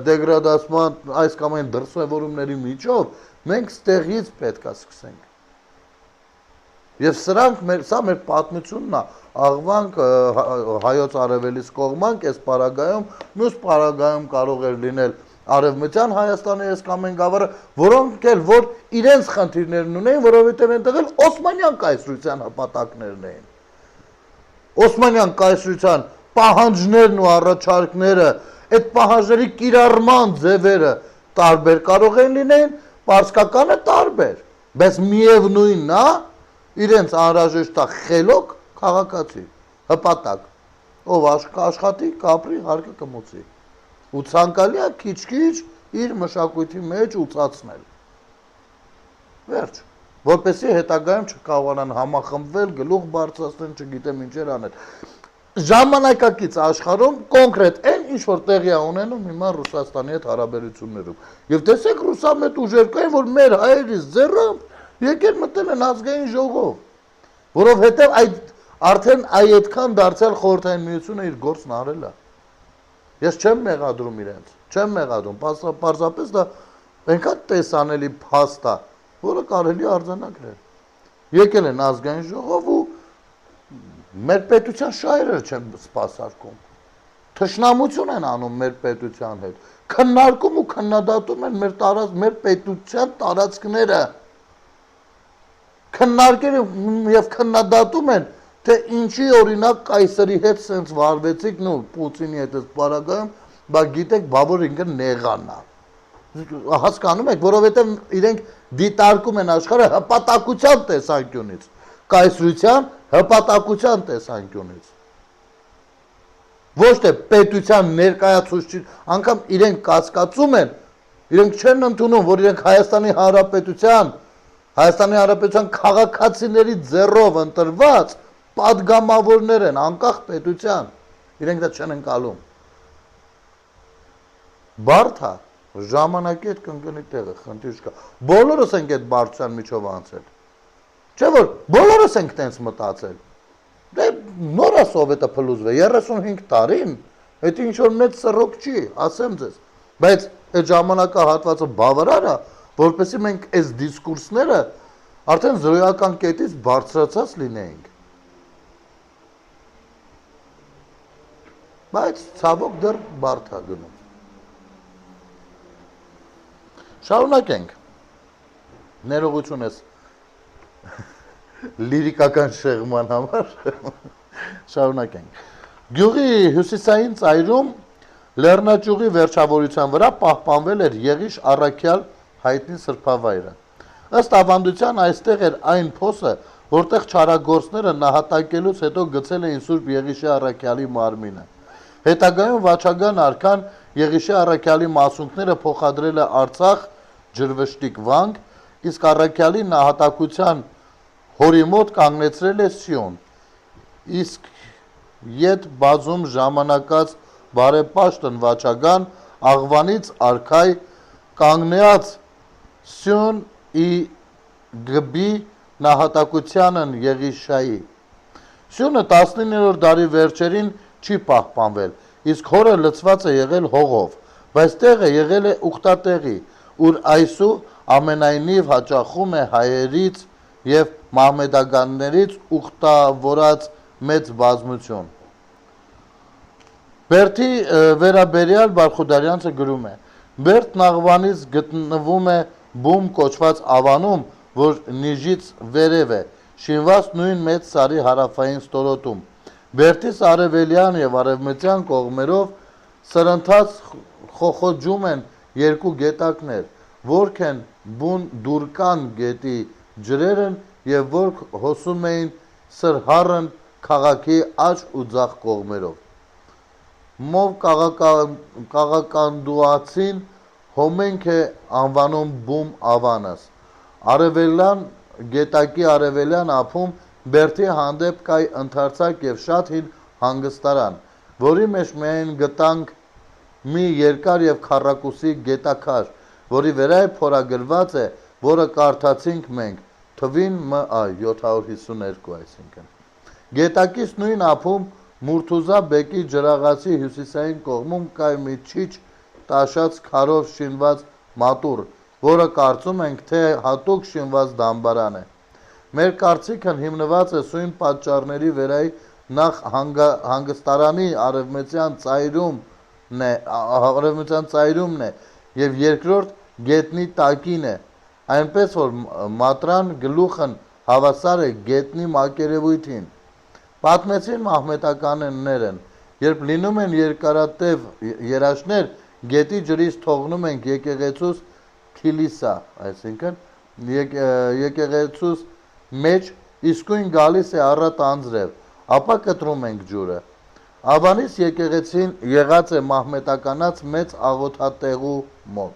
դեգրադացման այս կամ այն դրսևորումների միջով, մենք ստեղից պետք է սկսենք։ Եվ սա մեր պատմությունն է, աղվանք հայոց արևելից կողմանք, այս պարագայում, մյուս պարագայում կարող էր լինել Արևմտյան Հայաստանի այս կամ այն գավառը, որոնք էլ որ իրենց խնդիրներն ունեին, որովհետև այնտեղ էլ Օսմանյան կայսրության հպատակներն էին։ Օսմանյան կայսրության պահանջներն ու առաջարկները, այդ պահանջների կիրառման ձևերը տարբեր կարող են լինեն, պարսկականը տարբեր, բայց միևնույնն է, իրենց անհրաժեշտ է խելոք քաղաքացի, հպատակ, ով աշխատի, կապրի, հարկը կմուծի։ Ու ցանկալի է քիչ-քիչ իր մշակույթի մեջ ուծացնել։ Վերջ, որպեսզի հետագայում չկարողանան համախմբվել, գլուխ բարձրացնել, չգիտեմ ինչեր անել։ Ժամանակակից աշխարհում կոնկրետ այն ինչ որ տեղի է ունենում հիմա Ռուսաստանի հետ հարաբերություններում։ Եվ տեսեք ռուսամետ ուժեր կային, որ մեր հայերից ձեռամբ եկել մտել են ազգային ժողով, որովհետև արդեն այդքան դարձյալ խորհրդային միությունը իր գործն արել է։ Ես չեմ մեղադրում իրենց, չեմ մեղադրում, պարզապես դա այնքան տեսանելի փաստ է, որը կարելի է արձանագրել։ Եկել են ազգային ժողով ու մեր պետության շահերը չեն սպասարկում։ Թշնամություն են անում մեր պետության հետ, քննարկում ու քննադատում են մեր պետության տարածքները, քննարկել և քննադատում են, թե ինչի օրինակ կայսրի հետ սենց վարվեցիք, նու Պուտինի հետ այս պարագայում, բա գիտեք, բավոր ինքը նեղանն է։ Հասկանում եք, որովհետև իրենք դիտարկում են աշխարհը հպատակության տեսանկյունից, կայսրության հպատակության տեսանկյունից։ Ոչ թե պետության ներկայացուցիչ, անգամ իրենք կասկածում են, իրենք չեն ընդունում, որ իրենք Հայաստանի Հանրապետության քաղաքացիների ձեռով ընտրված պատգամավորներ են, անկախ պետության, իրենք դա չեն ընկալում։ Բարդ է, ժամանակի հետ կընկնի տեղը, խնդիր չկա։ Բոլորս ենք այդ բարդության միջով անցել։ Չէ՞ որ բոլորս ենք տենց մտածել։ Դե նոր է Սովետը փլուզվել, 35 տարին, այդ ինչ որ մեծ սռոք չի, ասեմ ձեզ։ Բայց այդ ժամանակահատվածը բավարար է, որպեսզի մենք այս դիսկուրսները արդեն զրոյական կետից բարձրացած լինեինք։ Բայց ցավոք դեռ բարդ է գնում։ Շարունակենք։ Ներողություն ես լիրիկական շեղման համար։ Շարունակենք։ Գյուղի հյուսիսային ծայրում Լեռնաճյուղի վերջավորության վրա պահպանվել էր Եղիշ Առաքյալ հայտնի սրբավայրը։ Ըստ ավանդության այստեղ էր այն փոսը, որտեղ չարագործները նահատակելուց հետո գցել էին Սուրբ Եղիշի Առաքյալի մարմինը։ Հետագայում Վաչագան արքան Եղիշի Առաքյալի մասունքները փոխադրել է Արցախ ջրվշտիկ վանք, իսկ Առաքյալի նահատակության հորի մոտ կանգնեցրել է Սյուն, իսկ ետ բազում ժամանակած բարեպաշտն Վաչագան աղվանից արքայ կանգնած Սյուն ի գբի նահատակությանն Եղիշայի։ Սյունը 19-րդ դարի վերջերին չի պահպանվել, իսկ հորը լցված է եղել հողով, բայց տեղը եղել է ուխտատեղի, ուր այսու ամենայնիվ հաճախում է հայերից և մահմեդականներից ուխտավորած մեծ բազմություն։ Բերդի վերաբերյալ Բարխուդարյանցը գրում է. Բերդ նաղվանից գտնվում է բում կոչված ավանում, որ Նիժից վերև է, շինված նույն մեծ սարի հարավային ստորոտում։ Բերդից արևելյան եւ արևմտյան կողմերով սրընթաց խոխոջում են երկու գետակներ, որք են Դուրկան գետի ջրերն եւ որք հոսում էին Սրհառն քաղաքի աջ ու ձախ կողմերով։ Մով կաղականդուացին հոմենք է անվանում բում ավանս։ Արևելյան գետակի արևելյան ափում Բերդի հանդեպ կայ ընդարձակ եւ շատ հին հանգստարան, որի մեջ միայն գտանք մի երկար եւ քառակուսի գետաքար, որի վրա փորագրված է, որը կարդացինք մենք, թվին ՄԱ 752 այսինքն։ Գետակից նույն ափում Մուրթուզա բեկի ջրաղացի հյուսիսային կողմում կայ մի չիչ տաշած քարով շինված մատուռ, որը կարծում ենք, թե հատուկ շինված դամբարան է։ Մեր կարծիքն հիմնված է սույն պատճառների վրայի, նախ հանգստարանի արևմտյան ծայրումն է եւ երկրորդ գետնի տակին է, այնպես որ մատրան գլուխն հավասար է գետնի մակերևույթին։ Պատմեցին մահմետականներն, երբ լինում են երկարատև երաշներ, գետի ջրից թողնում ենք եկեղեցուս քիլիսա, այսինքն եկեղեցուս մեջ իսկույն գալիս է առատ անձրև, ապա կտրում ենք ջուրը։ Ավանից եկեղեցին եղած է մահմետականած մեծ աղոթատեղու մոտ։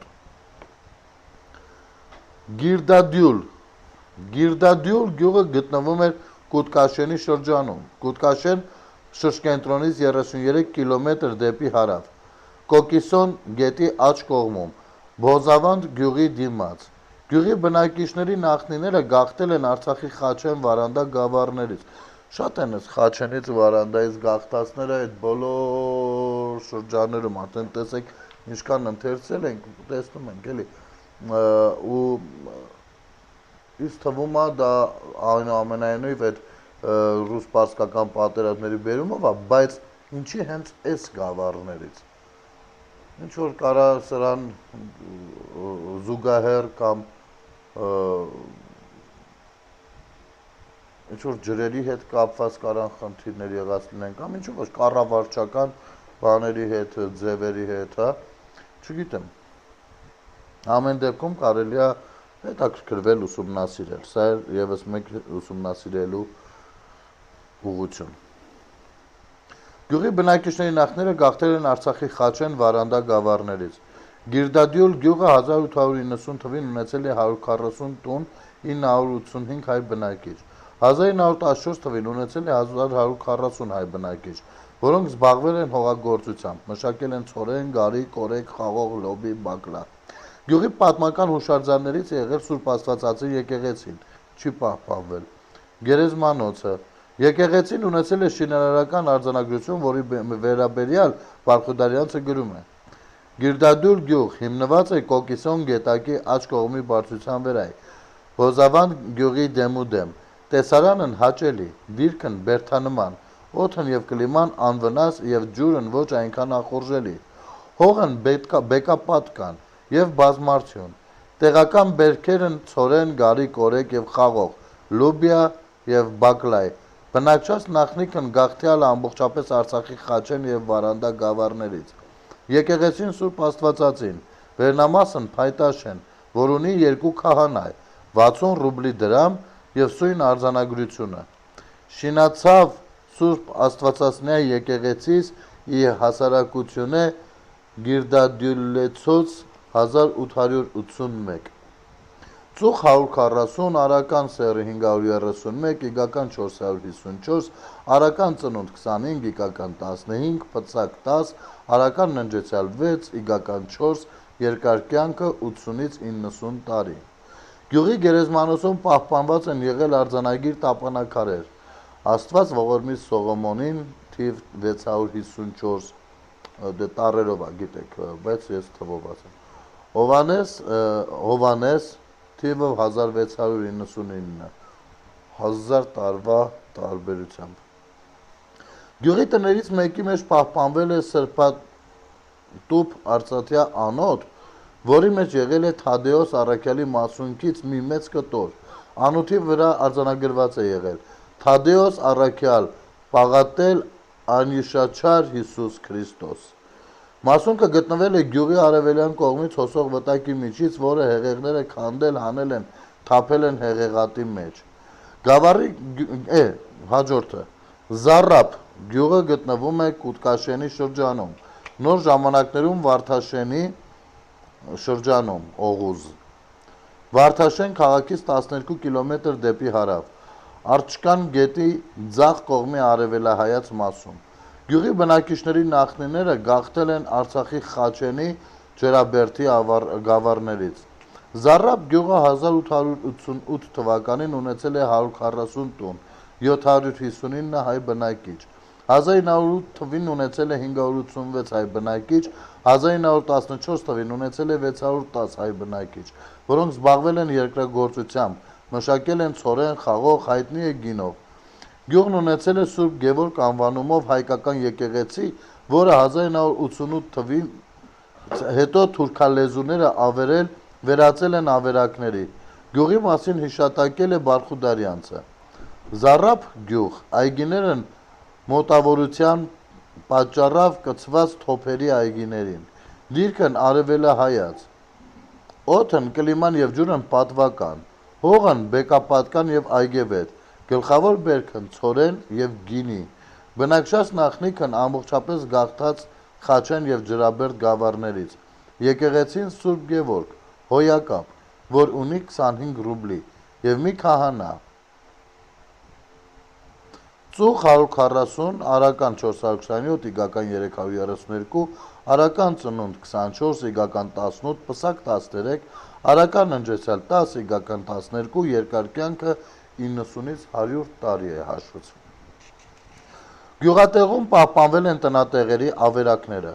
Գիրդադյուլ գյուղը գտնվում էր Կուտկաշենի շրջանում։ Կուտկաշեն շրջկենտրոնից 33 կիլոմետր դեպի հարավ, Կոկիսոն գետի աջ կողմում, Բոզավանդ գյուղի դիմաց։ Գյուղի բնակիչների նախնիները գաղթել են Արցախի Խաչեն Վարանդա գավառներից։ Շատ են այս Խաչենից Վարանդայից գաղթածները այդ բոլոր շրջաններում, արդեն տեսեք ինչքան ընթերցել ենք, տեսնում ենք էլի, ու ինձ թվում է դա այնուամենայնիվ այդ ռուս-պարսկական պատերազմների բերումով է, բայց ինչի հենց այս գավառներից։ Ինչ որ կարա սրան զուգահեռ կամ ինչ որ ջրերի հետ կապված կարան խնդիրներ եղած լինեն կամ ինչ որ կառավարչական բաների հետ, ձևերի հետ, հա, չգիտեմ։ Ամեն դեպքում կարելի է հետաքրքրվել, ուսումնասիրել, սա եւս մեկ ուսումնասիրելու ուղղություն։ Գյուղի բնակիչների նախները գաղթել են Արցախի Խաչեն Վարանդա գավառներից։ Գիրդադյուլ գյուղը 1890 թվին ունեցել է 140 տուն, 985 հայ բնակիչ։ 1914 թվին ունեցել է 1140 հայ բնակիչ, որոնք զբաղվել են հողագործությամբ, մշակել են ցորեն, գարի, կորեկ, խաղող, լոբի, բակլա։ Գյուղի պատմական հուշարձաններից է եղել Սուրբ Աստվածածի եկեղեցին, չի պահպանվել։ Գերեզմանոցը եկեղեցին ունեցել է շինարարական արձանագրություն, որի վերաբերյալ Վարդխուդարյանցը գրում է. Գիրդադյուլ գյուղ հիմնված է Կոկիսոն գետակի աջ կողմի բարձրության վրայի, Բոզավանդ գյուղի դեմուդեմ, տեսարանն հաճելի, դիրքն բերդանման, օդն եւ կլիման անվնաս եւ ջուրն ոչ այնքան ախորժելի, հողն բեկապատ եւ բազմարդյուն, տեղական բերքերն ցորեն, գարի, կորեկ եւ խաղող, լոբիա եւ բակլայ, բնակչած նախնիկն գաղթյալ ամբողջապես Արցախի Խաչեն եւ Վարանդա գավառներից։ Եկեղեցին Սուրբ Աստվածածին, վերնամասն փայտաշեն, որ ունի 2 քահանայ, 60 ռուբլի դրամ եւ սույն արձանագրությունը։ Շինացավ Սուրբ Աստվածածնյա եկեղեցիս ի հասարակությունը Գիրդադյուլեցոց 1881։ Ծուխ 140, Արական սեռը 531, Իգական 454, Արական ծնունդ 25, Իգական 15, Պծակ 10, Արական ննջեցյալ 6, Իգական 4, Երկար կյանքը 80-ից 90 տարի։ Գյուղի գերեզմանոցում պահպանված են եղել արձանագիր տապանակարեր։ Աստված ողորմի Սողոմոնին թիվ 654 դե տառերով է, գիտեք, բայց ես թվով ասեմ։ Հովանես թիվը 1699 1000 տարվա տարբերությամբ։ Գյուղի տներից մեկի մեջ պահպանվել է սրբատուփ արծաթյա անոթ, որի մեջ եղել է Թադեոս առաքյալի մասունքից մի մեծ կտոր, անոթի վրա արձանագրված է եղել. Թադեոս առաքյալ, պաղատել անիշաչար Հիսուս Քրիստոս։ Մասունքը գտնվել է գյուղի արևելյան կողմից հոսող վտակի միջից, որը հեղեղները քանդել, հանել են, թափել են հեղեղատի մեջ։ Գավառի հաջորդը Զառապ գյուղը գտնվում է Կուտկաշենի շրջանում, նոր ժամանակներում Վարդաշենի շրջանում, Օղուզ։ Վարդաշեն քաղաքից 12 կիլոմետր դեպի հարավ, Արջկան գետի ձախ կողմի արևելահայաց մասում։ Գյուղի բնակիչների նախնիները գաղթել են Արցախի Խաչենի ջրաբերդի գավառներից։ Զառապ գյուղը 1888 թվականին ունեցել է 140 տուն, 759 հայ բնակիչ, 1908 թվին ունեցել է 586 հայ բնակիչ, 1914 թվին ունեցել է 610 հայ բնակիչ, որոնք զբաղվել են երկրագործությամբ, մշակել են ցորեն, խաղող, հայտնի է գինով։ Գյուղն ունեցել է Սուրբ Գևորգ անվանումով հայկական եկեղեցի, որը 1988 թվին հետո թուրքալեզուները վերածել են ավերակների։ Գյուղի մասին հիշատակել է Բարխուդարյանցը։ Զառապ գյուղ այգիներն մոտավորության պատճառով կցված թոփերի այգիներին։ Դիրքն արևելահայաց։ Օդն, կլիման և ջուրն պատվական, հողն բեկապատկան և այգեվետ, գլխավոր բերքն ցորեն և գինի, բնակչած նախնիքն ամբողջապես գաղթած Խաչեն և Ջրաբերդ գավառներից, եկեղեցին Սուրբ Գևորգ, հոյակապ, որ ունի 25 ռուբլի, և մի քահանա։ Ծուխ 140, արական 427, իգական 332, արական ծնունդ 24, իգական 18, պսակ 13, արական ընջեցյալ 10, իգական 12, երկար կյանքը 90-ից 100 տարի է հաշվվում։ Գյուղատեղում պահպանվել են տնատեղերի ավերակները։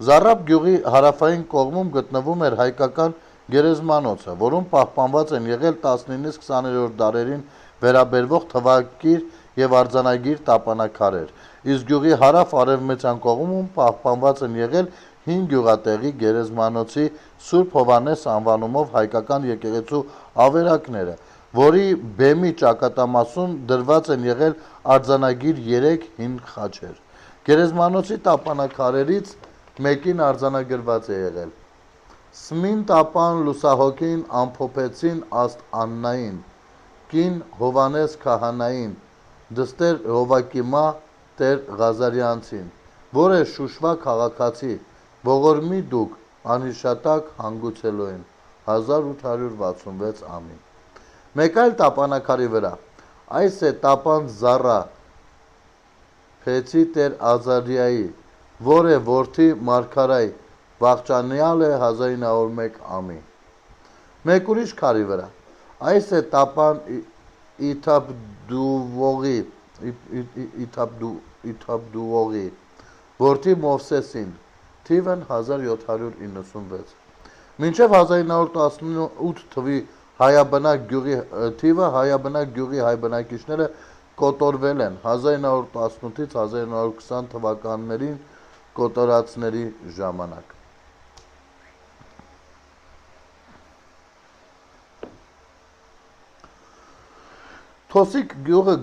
Զառապ գյուղի հարավային կողմում գտնվում էր հայկական գերեզմանոցը, որում պահպանված են եղել 19-ից 20-րդ դարերին վերաբերվող թվակիր և արձանագիր տապանաքարեր, իսկ գյուղի հարավ-արևմտյան կողմում պահպանված են եղել 5 գյուղատեղի գերեզմանոցի Սուրբ Հովհաննես անվանումով հայկական եկեղեցու ավերակները, որի բեմի ճակատամասում դրված են եղել արձանագիր 3 հին խաչեր։ Գերեզմանոցի տապանաքարերից մեկին արձանագրված է եղել. Սմին տապան լուսահոգին ամփոփեցին աստ Աննային, կին Հովհաննես քահանային, դստեր Հովակիմա տեր Ղազարյանցին, որ է Շուշվա քաղաքացի, ողորմի դուք անհիշատակ հանգուցելոյն 1866 ամին։ Մեկ այլ տապանաքարի վրա, այս է տապան Զառա Փեցի տեր Ազարիայի, որ է որդի Մարգարայ, վախճանյալ է 1901 ամի։ Մեկ ուրիշ քարի վրա, այս է տապան Իթաբդուվողի, որդի Մովսեսին, թիվն 1796։ Մինչև 1918 թվի հայաբնակ գյուղի հայ բնակիչները կոտորվել են 1918-ից 1920 թվականներին կոտորածների ժամանակ։ Թոսիկ գյուղը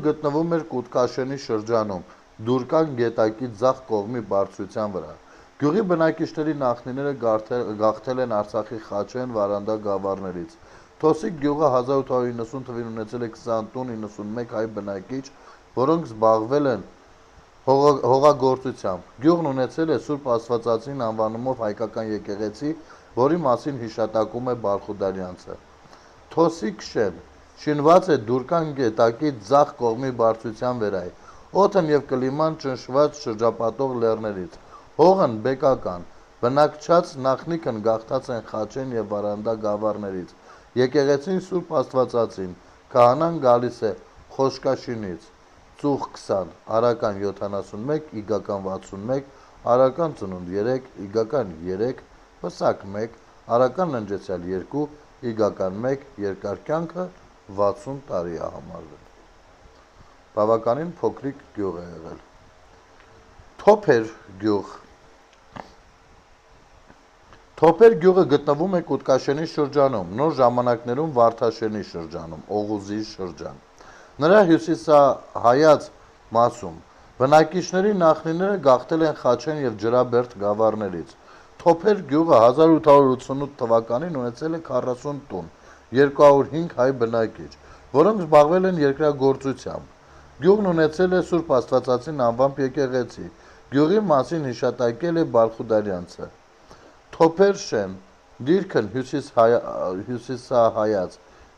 գտնվում էր Կուտկաշենի շրջանում, Դուրկան գետակի ձախ կողմի բարձրության վրա։ Գյուղի բնակիչների նախնիները գաղթել են Արցախի Խաչեն, Վարանդա գավառներից։ Թոսիկ գյուղը 1890 թվին ունեցել է 20 տուն, 91 հայ բնակիչ, որոնք զբաղվել են հողագործությամբ։ Գյուղն ունեցել է Սուրբ Աստվածածին անվանումով հայկական եկեղեցի, որի մասին հիշատակում է Բարխուդարյանցը։ Թոսիկ շեն շինված է Դուրկան գետակի ձախ կողմի բարձրության վրայի, օդն և կլիման ճնշված շրջապատող լեռներից, հողն բեկական, բնակչած նախնիքն գաղթած են Խաչեն և Վարանդա գավառներից, եկեղեցին Սուրբ Աստվածածին, քահանան գալիս է Խոշկաշինից, ծուխ 20, արական 71, իգական 61, արական ծնունդ 3, իգական 3, պսակ 1, արական ընջեցյալ 2, իգական 1, երկար կյանքը 60 տարի է համարվել։ Բավականին փոքրիկ գյուղ է եղել։ Թոփեր գյուղ Թոփեր գյուղը գտնվում է Կուտկաշենի շրջանում, նոր ժամանակներում Վարդաշենի շրջանում, Օղուզի շրջան։ Նրա հյուսիսահայաց մասում բնակիչների նախնիները գաղթել են Խաչեն եւ Ջրաբերդ գավառներից։ Թոփեր գյուղը 1888 թվականին ունեցել է 40 տուն, 205 հայ բնակիչ, որոնք զբաղվել են երկրագործությամբ։ Գյուղն ունեցել է Սուրբ Աստվածածին անվամբ եկեղեցի։ Գյուղի մասին հիշատակել է Բալխուդարյանցը։ Թոփեր շեն, դիրքն հյուսիսահայաց,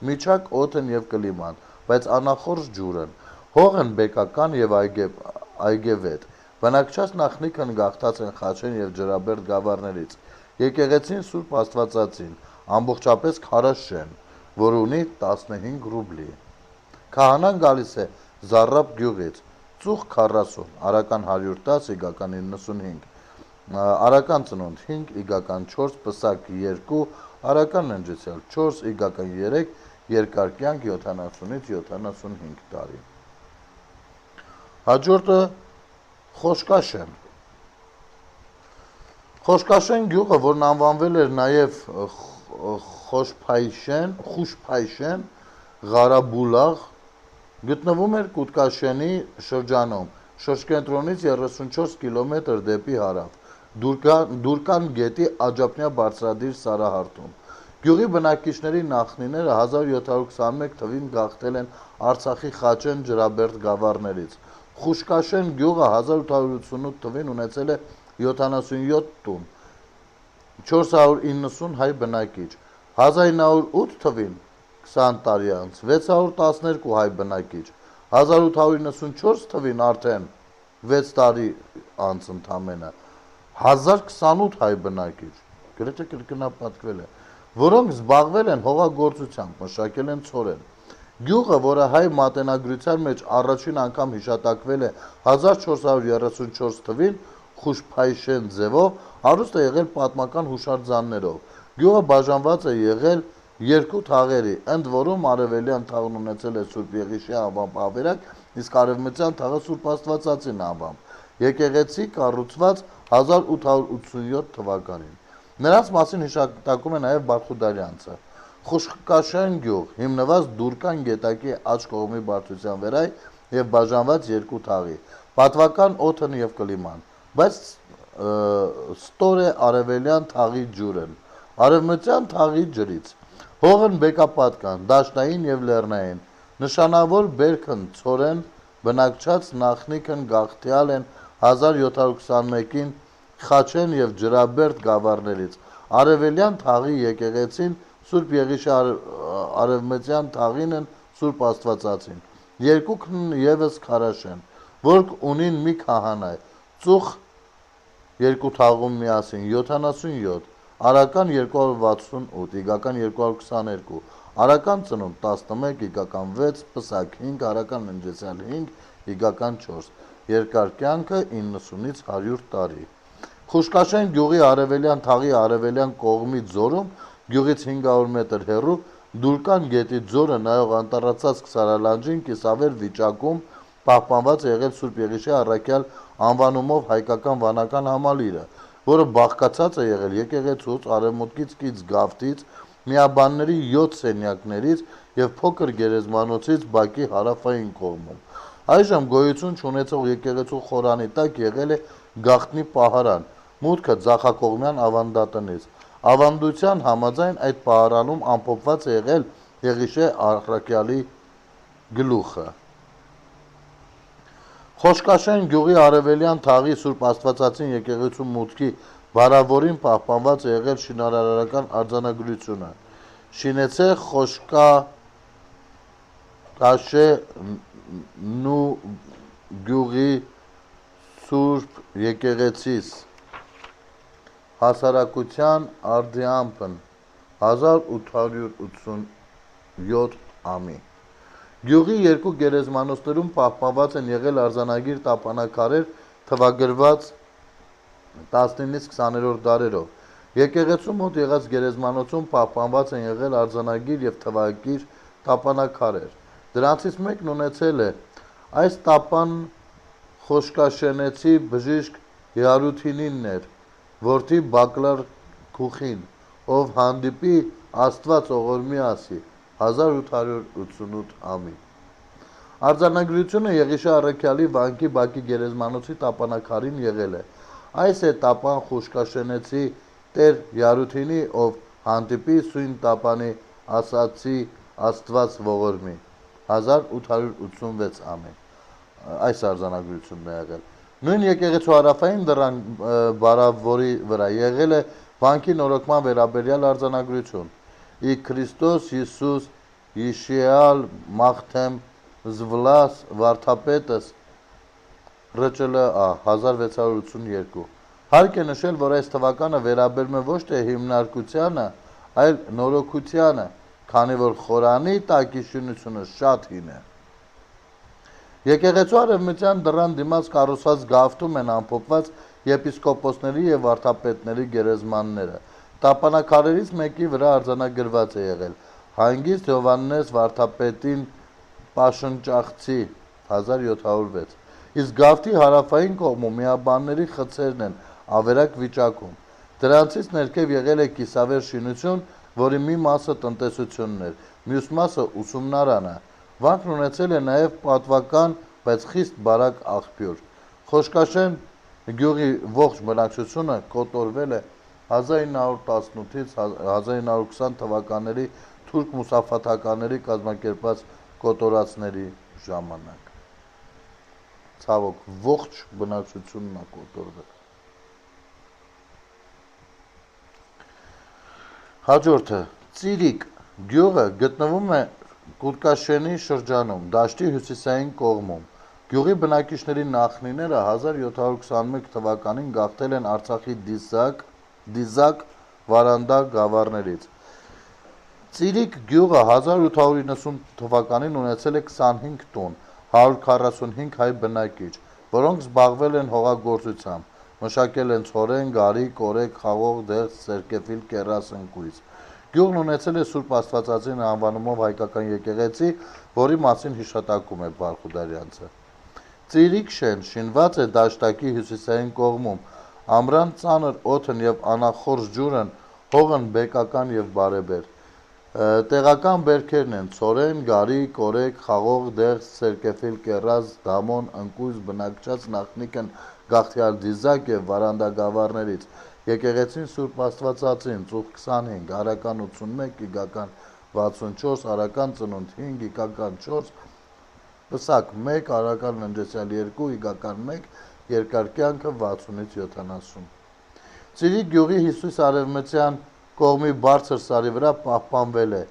միջակ օդն եւ կլիման, բայց անախորժ ջուրն, հողն բեկական եւ այգեվետ, բնակչած նախնիքն գաղթած են Խաչեն եւ Ջրաբերդ գավառներից, եկեղեցին Սուրբ Աստվածածին, ամբողջապես քարաշեն, որ ունի 15 ռուբլի։ Քահանան գալիս է Զառապ գյուղից, ծուխ 40, արական 110, իգական 95, արական ծնունդ 5, իգական 4, պսակ 2, արական ննջեցյալ 4, իգական 3, երկար կյանք 70-ից 75 տարի։ Հաջորդը Խոշկաշեն։ Խոշկաշեն գյուղը, որն անվանվել էր նաև Խուշփայշեն, Ղարաբուլաղ, գտնվում էր Կուտկաշենի շրջանում, շրջկենտրոնից 34 կիլոմետր դեպի հարավ, Դուրկան գետի աջափնյա բարձրադիր սարահարթում։ Գյուղի բնակիչների նախնիները 1721 թվին գաղթել են Արցախի Խաչեն Ջրաբերդ գավառներից։ Խուշկաշեն գյուղը 1888 թվին ունեցել է 77 տուն, 490 հայ բնակիչ, 1908 թվին 20 տարի անց 612 հայ բնակիչ, 1894 թվին արդեն 6 տարի անց ընդամենը 1028 հայ բնակիչ, գրեթե կրկնապատկվել է, որոնք զբաղվել են հողագործությամբ, մշակել են ցորեն։ Գյուղը, որը հայ մատենագրության մեջ առաջին անգամ հիշատակվել է 1434 թվին Խուշփայշեն ձևով, հարուստ է եղել պատմական հուշարձաններով։ Գյուղը բաժանված է եղել երկու թաղերի, ընդ որում արևելյան թաղն ունեցել է Սուրբ Եղիշի անվամբ ավերակ, իսկ արևմտյան թաղը Սուրբ Աստվածածին անվամբ։ Եկեղեցի կառուցված 1887 թվականին։ Նրանց մասին հիշատակում է նաև Բալխուդարյանցը։ Խուշկաշեն գյուղ, հիմնված Դուրկան գետակի աջ կողմի բարձրության վրա եւ բաժանված երկու թաղի, պատվական օդն եւ կլիման, բայց ստոր է արևելյան թաղի ջուրն, արևմտյան թաղի ջրից։ Հողն բեկապատկան, դաշնային եւ լեռնային, նշանավոր բերքն ցորեն, բնակչած նախնիքն գաղթյալ են 1721-ին Խաչեն եւ Ջրաբերդ գավառներից, արևելյան թաղի եկեղեցին Սուրբ Եղիշի արևմտյան թաղինն Սուրբ Աստվածածին, երկուքն եւս քարաշեն, որ ունին մի քահանա, ծուխ երկու թաղում միասին 77, արական 268, իգական 222, արական ծնունդ 11, իգական 6, պսակ 5, արական ննջեցյալ 5, իգական 4, երկար կյանքը 90-ից 100 տարի։ Խուշկաշեն գյուղի արևելյան թաղի արևելյան կողմի ձորում, գյուղից 500 մետր հեռու, Դուրկան գետի ձորը նայող անտառացած քսարալանջին կիսավեր վիճակում պահպանված է եղել Սուրբ Եղիշի առաքյալ անվանումով հայկական վանական համալիրը, որը բաղկացած է եղել եկեղեցուց, արևմուտքից կից գավթից, միաբանների 7 սենյակներից եւ փոքր գերեզմանոցից բակի հարավային կողմում։ Այժմ գոյություն չունեցող եկեղեցու խորանի տակ եղել է գաղտնի պահարան, մուտքը ձախակողմյան ավանդատնից։ Ավանդության համաձայն այդ պահարանում ամփոփված է եղել Եղիշե առաքյալի գլուխը։ Խոշկաշեն գյուղի արևելյան թաղի Սուրբ Աստվածածին եկեղեցու մուտքի բարավորին պահպանված է եղել շինարարական արձանագրությունը։ Շինեցե Խոշկաշե նու գյուղի Սուրբ եկեղեցիս հասարակության արդիամբն 1887 ամի։ Գյուղի երկու գերեզմանոցներում պահպանված են եղել արձանագիր տապանաքարեր թվագրված 19-ից 20-րդ դարերով։ Եկեղեցու մոտ եղած գերեզմանոցում պահպանված են եղել արձանագիր եւ թվագիր տապանաքարեր։ Դրանցից մեկն ունեցել է այս տապան Խոշկաշենեցի բժիշկ Յարութինինն էր, որդի Բակլար քուխին, ով հանդիպի Աստված ողորմի ասի, 1888 ամին։ Արձանագրությունը Եղիշե առաքյալի վանքի բակի գերեզմանոցի տապանակարին եղել է։ Այս է տապան Խուշկաշենեցի Տեր Յարութինի, ով հանդիպի սույն տապանի ասացի Աստված ողորմի, 1886 ամին։ Այս արձանագրությունն է եղել։ Նույն եկեղեցու հարավային դռան բարավորի վրա եղել է վանքի նորոգման վերաբերյալ արձանագրություն։ Ի Քրիստոս Հիսուս Իշիալ Մաղթեմ Զվլաս վարդապետս ՌՃԼԱ 1682։ Հարկ է նշել, որ այս թվականը վերաբերում է ոչ թե հիմնարկությանը, այլ նորոգությանը, քանի որ խորանի տակի շինությունը շատ հին է։ Եկեղեցու արևմտյան դռան դիմաց կառուցված գավթում են ամփոփված եպիսկոպոսների և վարդապետների գերեզմանները։ Տապանակարերից մեկի վրա արձանագրված է եղել «Հանգիստ Հովհաննես վարդապետին Պաշնճախցի 1706», իսկ գավթի հարավային կողմում միաբանների խցերն են ավերակ վիճակում։ Դրանցից ներքև եղել է կիսավեր շինություն, որի մի մասը տնտեսությունն էր, մյուս մասը ուսումնարանը։ Վանքն ունեցել է նաև պատվական, բայց խիստ բարակ աղբյուր։ Խոշկաշեն գյուղի ողջ բնակչությունը կոտորվել է 1918-ից 1920 թվականների թուրք մուսաֆաթականների կազմակերպած կոտորածների ժամանակ։ Ցավոք, ողջ բնակչությունն է կոտորվել։ Հաջորդը Ծիրիկ գյուղը գտնվում է Կուտկաշենի շրջանում, դաշտի հյուսիսային կողմում։ Գյուղի բնակիչների նախնիները 1721 թվականին գաղթել են Արցախի Դիզակ Վարանդա գավառներից։ Ծիրիկ գյուղը 1890 թվականին ունեցել է 25 տուն, 145 հայ բնակիչ, որոնք զբաղվել են հողագործությամբ, մշակել են ցորեն, գարի, կորեկ, խաղող, դեղց, սերկևիլ, կեռաս, ընկույզ։ Գյուղն ունեցել է Սուրբ Աստվածածին անվանումով հայկական եկեղեցի, որի մասին հիշատակում է Բարխուդարյանցը։ Ծիրիկ շեն շինված է դաշտակի հյուսիսային կողմում, ամռան ծանր օդն և անախորժ ջուրն հողն բեկական և բարեբեր։ Տեղական բերքերն են ցորեն, գարի, կորեկ, խաղող, դեղց, սերկևիլ, կեռաս, դամոն, ընկույզ, բնակչած նախնիկն գաղթյալ Դիզակ և Վարանդա գավառներից։ Եկեղեցին Սուրբ Աստվածածին, ծուխ 25, արական 81, իգական 64, արական ծնունդ 5, իգական 4, պսակ 1, արական ննջեցյալ 2, իգական 1, երկար կյանքը 60-ից 70։ Ծիրիկ գյուղի հյուսիս-արևմտյան կողմի բարձր սարի վրա պահպանվել է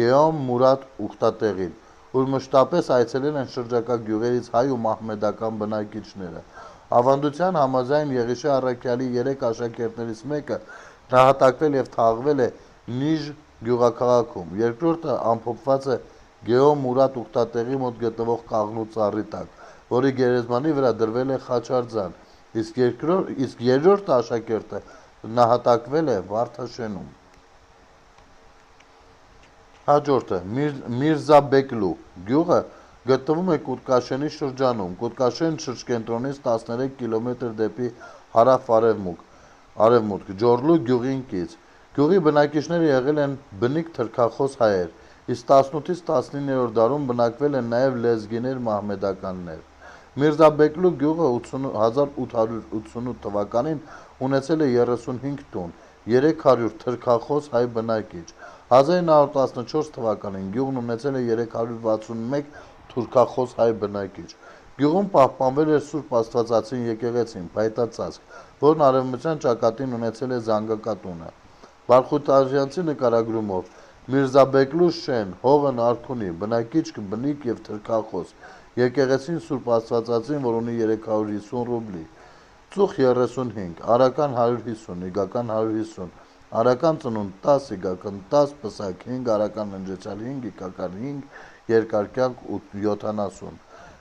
Գեոմ Մուրադ ուխտատեղին, ուր մշտապես այցելել են շրջակա գյուղերից հայ ու մահմեդական բնակիչները։ Ավանդության համաձայն Եղիշե առաքյալի 3 աշակերտներից մեկը նահատակվել և թաղվել է Նիժ գյուղաքաղաքում, երկրորդը ամփոփված է Գեոմ Մուրադ ուխտատեղի մոտ գտնվող կաղնու ծառի տակ, որի գերեզմանի վրա դրվել է խաչարձան, իսկ երրորդ աշակերտը նահատակվել է Վարդաշենում։ Հաջորդը Միրզաբեկլու գյուղը գտնվում է Կուտկաշենի շրջանում, Կուտկաշեն շրջկենտրոնից 13 կիլոմետր դեպի հարավ-արևմուտք, Ջորլու գյուղին կից։ Գյուղի բնակիչները եղել են բնիկ թրքախոս հայեր, իսկ 18-ից 19-րդ դարում բնակվել են նաև լեզգիներ մահմեդականներ։ Միրզաբեկլու գյուղը 1888 թվականին ունեցել է 35 տուն, 300 թրքախոս հայ բնակիչ։ 1914 թվականին գյուղն ունեցել է 361 թուրքախոս հայ բնակիչ։ Գյուղում պահպանվել էր Սուրբ Աստվածածին եկեղեցին, փայտածածկ, որն արևմտյան ճակատին ունեցել է զանգակատունը։ Բարխուդարյանցի նկարագրումով Միրզաբեկլու շեն, հողն արք ունի, բնակիչ բնիկ և թրքախոս, եկեղեցին Սուրբ Աստվածածին, որ ունի 350 ռուբլի, ծուխ 35, արական 150, իգական 150, արական ծնունդ 10, իգական 10, պսակ 5, արական ննջեցյալ 5, իգական 5, երկար կյանք 70։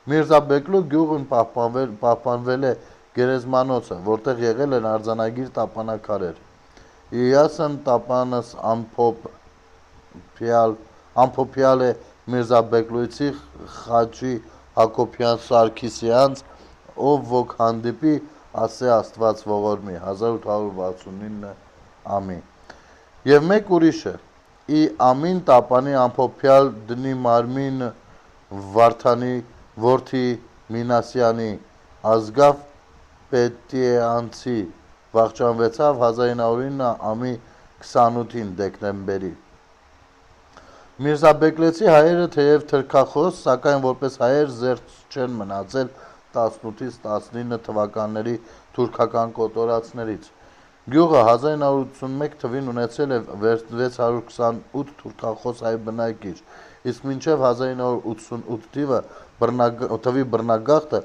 Միրզաբեկլու գյուղն պահպանվել է գերեզմանոցը, որտեղ եղել են արձանագիր տապանակարեր։ Իասն տապանս ամփոփյալ է Միրզաբեկլույցի Խաչի Հակոբյան Սարգիսյանց, ով ոք հանդիպի ասե Աստված ողորմի, 1869 ամի։ Եվ մեկ ուրիշը՝ ի ամին տապանի ամփոփյալ դնի մարմին Վարդանի որդի Մինասյանի ազգավ Պետյանցի վախճանվեցավ 1909 ամի 28-ին դեկտեմբերի։ Միրզաբեկլեցի հայերը թեև թրքախոս, սակայն որպես հայեր զերծ չեն մնացել 18-ից 19 թվականների թուրքական կոտորածներից։ Գյուղը 1981 թվին ունեցել է 628 թուրքախոս հայ բնակիչ, իսկ մինչև 1988 թվի բռնագաղթը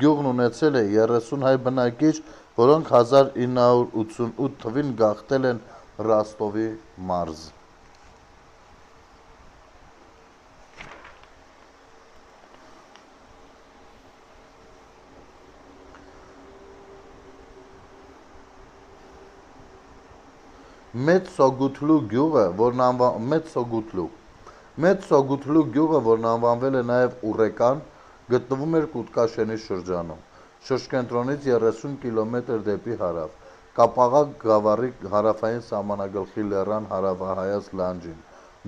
գյուղն ունեցել է 30 հայ բնակիչ, որոնք 1988 թվին գաղթել են Ռոստովի մարզ։ Մեծ Սոգութլու գյուղը, որն անվանվել է նաև Ուռեկան, գտնվում էր Կուտկաշենի շրջանում, շրջկենտրոնից 30 կիլոմետր դեպի հարավ, Կապաղակ գավառի հարավային սահմանագլխի լեռան հարավահայաց լանջին,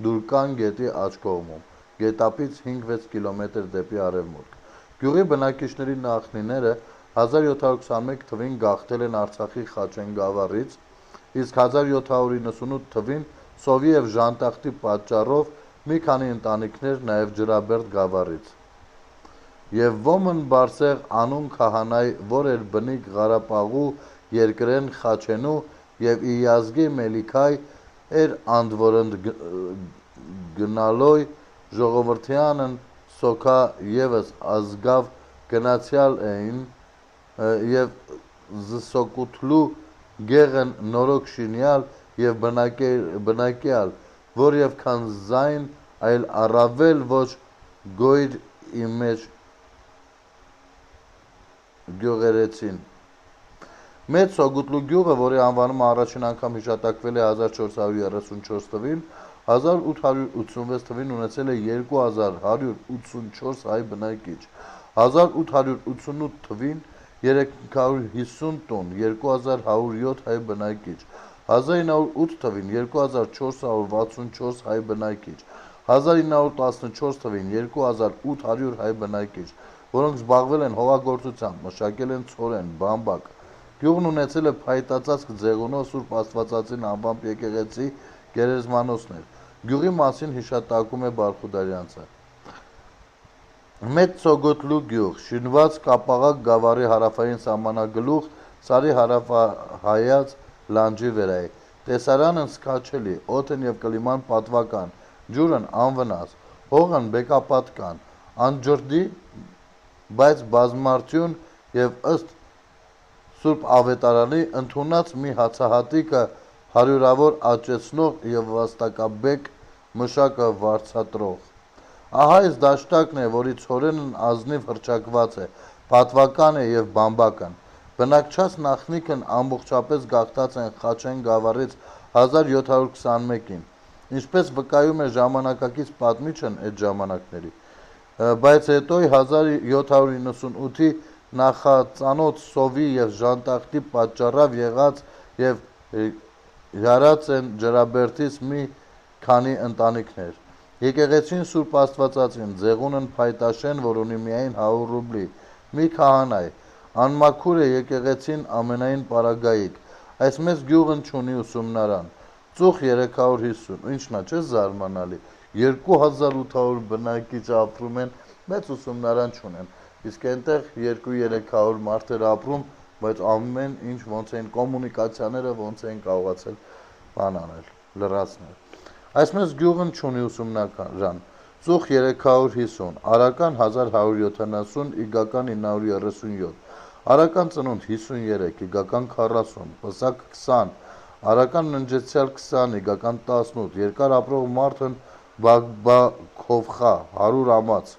Դուրկան գետի աջ կողմում, գետափից 5-6 կիլոմետր դեպի արևմուտք։ Գյուղի բնակիչների նախնիները 1721 թվին գաղթել են Արցախի Խաչեն գավառից, իսկ 1798 թվին սովի և ժանտախտի պատճառով մի քանի ընտանիքներ նաև Ջրաբերդ գավառից։ Եվ ոմն բարսեղ անուն քահանայ, որ էր բնիկ Ղարապաղու երկրեն Խաչենու և ի յազգի Մելիքայ էր անդվորընդ գնալոյ ժողովրդյանն սոքա ևս ազգավ գնացյալ էին և զսոկութլու գեղն նորոգ շինյալ և բնակյալ, որ և քան զայն այլ առավել ոչ գոյր իմեջ գյուղերեցին։ Մեծ Սոգութլու գյուղը, որի անվանումը առաջին անգամ հիշատակվել է 1434 թվին, 1886 թվին ունեցել է 2184 հայ բնակիչ, 1888 թվին 350 տուն, 2107 հայ բնակիչ, 1908 թվին 2464 հայ բնակիչ, 1914 թվին 2800 հայ բնակիչ, որոնք զբաղվել են հողագործությամբ, մշակել են ցորեն, բամբակ։ Գյուղն ունեցել է փայտածածկ ձեղունով Սուրբ Աստվածածին անվամբ եկեղեցի, գերեզմանոցներ։ Գյուղի մասին հիշատակում է Բարխուդարյանցը։ Մեծ Սոգոթլու գյուղ, շինված Կապաղակ գավառի հարավային սահմանագլուխ Սարի հարավահայաց լանջի վրայի։ Տեսարանն սքանչելի, օդն և կլիման պատվական, ջուրն անվնաս, հողն բեկապատկան, անջրդի, բայց բազմարդյուն և ըստ Սուրբ Ավետարանի ընդունած մի հացահատիկը հարյուրավոր աճեցնող և վաստակաբեկ մշակը վարձատրող։ Ահա այս դաշտակն է, որի ցորենն ազնիվ հռչակված է, պատվական է և բամբակն։ Բնակչած նախնիքն ամբողջապես գաղթած են Խաչեն գավառից 1721-ին, ինչպես վկայում է ժամանակակից պատմիչն այդ ժամանակների, բայց հետո 1798-ի նախածանոթ սովի և ժանտախտի պատճառով եղած և հյարած են Ջրաբերդից մի քանի ընտանիքներ։ Եկեղեցին Սուրբ Աստվածածին, ձեղունն փայտաշեն, որ ունի միայն 100 ռուբլի, մի քահանայ, անմաքուր է եկեղեցին ամենայն պարագայիկ, այս մեծ գյուղն չունի ուսումնարան, ծուխ 350, ինչն է, չէ՞ զարմանալի, 2800 բնակիչ ապրում են, մեծ ուսումնարան չունեն, իսկ այնտեղ 200-300 մարդեր ապրում, բայց ամեն ինչ ոնց են կոմունիկացիաները ոնց են կարողացել բան անել, լրացնել։ Այս մեծ գյուղն չունի ուսումնարան, ծուխ 350, արական 1170, իգական 937, արական ծնունդ 53, իգական 40, պսակ 20, արական ննջեցյալ 20, իգական 18, երկար ապրող մարդն Բագբաքովխա 100 ամաց,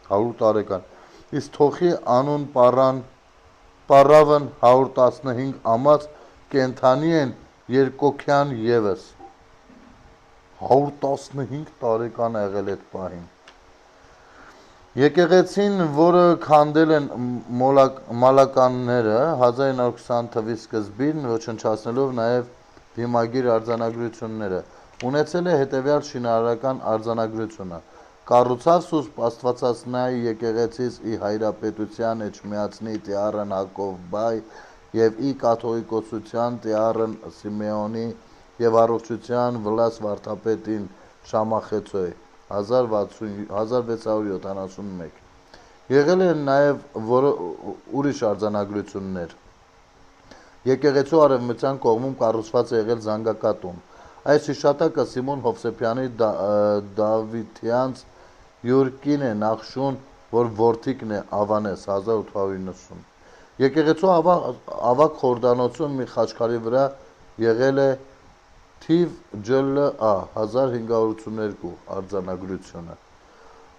100 տարեկան, իսկ թոխի անուն Պառավն 115 ամաց, կենդանի են երկօքյան ևս, 115 տարեկան է եղել այդ պահին։ Եկեղեցին, որը քանդել են մալականները 1920 թվի սկզբին, ոչնչացնելով նաև հիմագիր արձանագրությունները, ունեցել է հետևյալ շինարարական արձանագրությունը. կառուցավ Սուրբ Աստվածածնայի եկեղեցիս ի հայրապետության Էջմիածնի Տիառն Հակով բայ եւ ի կաթողիկոսության Տիառն Սիմեոնի եւ առողջության Վլաս վարդապետին Շամախեցոյ 1671 Եղել են նաև ուրիշ արձանագրություններ։ Եկեղեցու արևմտյան կողմում կառուցված է եղել զանգակատուն։ Այս հիշատակը Սիմոն Հովսեփյանի Դավթյանց յուր կին է Նախշուն, որ որդիկն է Ավանես 1890։ Եկեղեցու ավագ խորհրդանոցում մի խաչքարի վրա եղել է թիվ ՋԼԱ 1582 արձանագրությունը։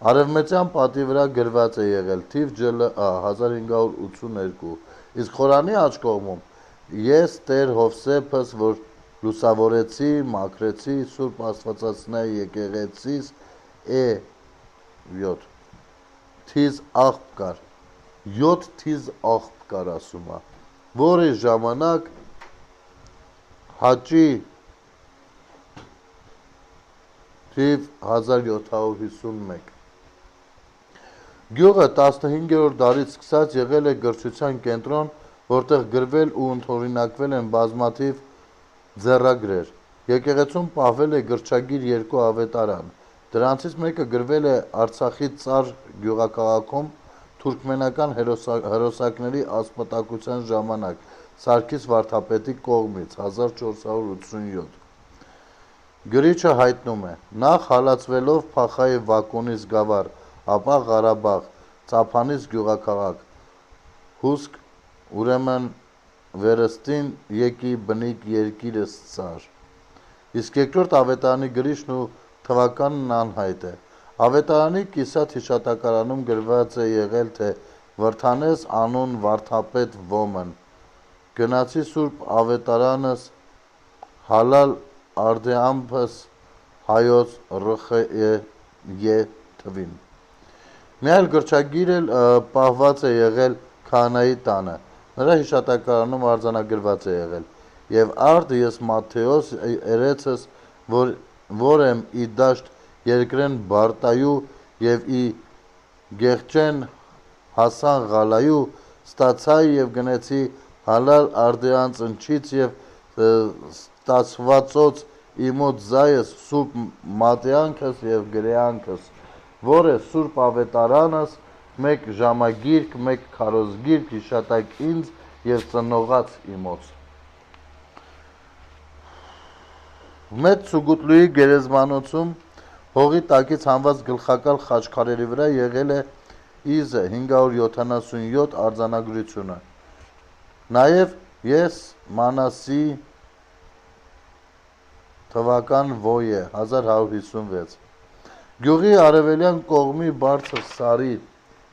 Արևմտյան պատի վրա գրված է եղել թիվ ՋԼԱ 1582, իսկ խորանի աջ կողմում ես Տեր Հովսեփս, որ լուսավորեցի, մաքրեցի Սուրբ Աստվածածնայի եկեղեցիս է 7 թիզ աղբ կար, 7 թիզ աղբ կար ասում է, որի ժամանակ հաճի թիվ 1751 Գյուղը 15-րդ դարից սկսած եղել է գրչության կենտրոն, որտեղ գրվել ու ընդօրինակվել են բազմաթիվ ձեռագրեր։ Եկեղեցում պահվել է գրչագիր 2 ավետարան։ Դրանցից մեկը գրվել է Արցախի Ծար գյուղաքաղաքում թուրքմենական հերոսակների ասպատակության ժամանակ Սարգիս վարդապետի կողմից 1487։ Գրիչը հայտնում է. նախ հալածվելով Փախայի Վակոնից գավառ, ապա Ղարաբաղ, Ծափանից գյուղաքաղաք, հուսք ուրեմն վերստին եկի բնիկ երկիրս ծար։ Իսկ երկրորդ ավետարանի գրիչն ու թվականն անհայտ է։ Ավետարանի կիսատ հիշատակարանում գրված է եղել, թե վրթանես անուն վարդապետ ոմն, գնացի Սուրբ ավետարանս հալալ արդեամբս հայոց ՌԽԵ թվին։ Մի այլ գրչագիր էլ պահված է եղել քահանայի տանը, նրա հիշատակարանում արձանագրված է եղել. «Եվ արդ ես Մատթեոս երեցս, որ եմ ի դաշտ երկրեն Բարտայու և ի գեղջեն հասան Ղալայու, ստացայի և գնեցի հալալ արդեան ծնչից և ստացվածոց իմոց զայս սուրբ մատյանքս և գրեանքս, որ է սուրբ ավետարանս, մեկ ժամագիրք, մեկ քարոզգիրք, հիշատակ ինձ և ծնողաց իմոց»։ Մեծ Սուգուտլուի գերեզմանոցում հողի տակից հանված գլխակալ խաչքարերի վրա եղել է Իզը 577 արձանագրությունը։ Նաև ես Մանասի թվական Ոյե 1156 Գյուղի արևելյան կողմի բարձր սարի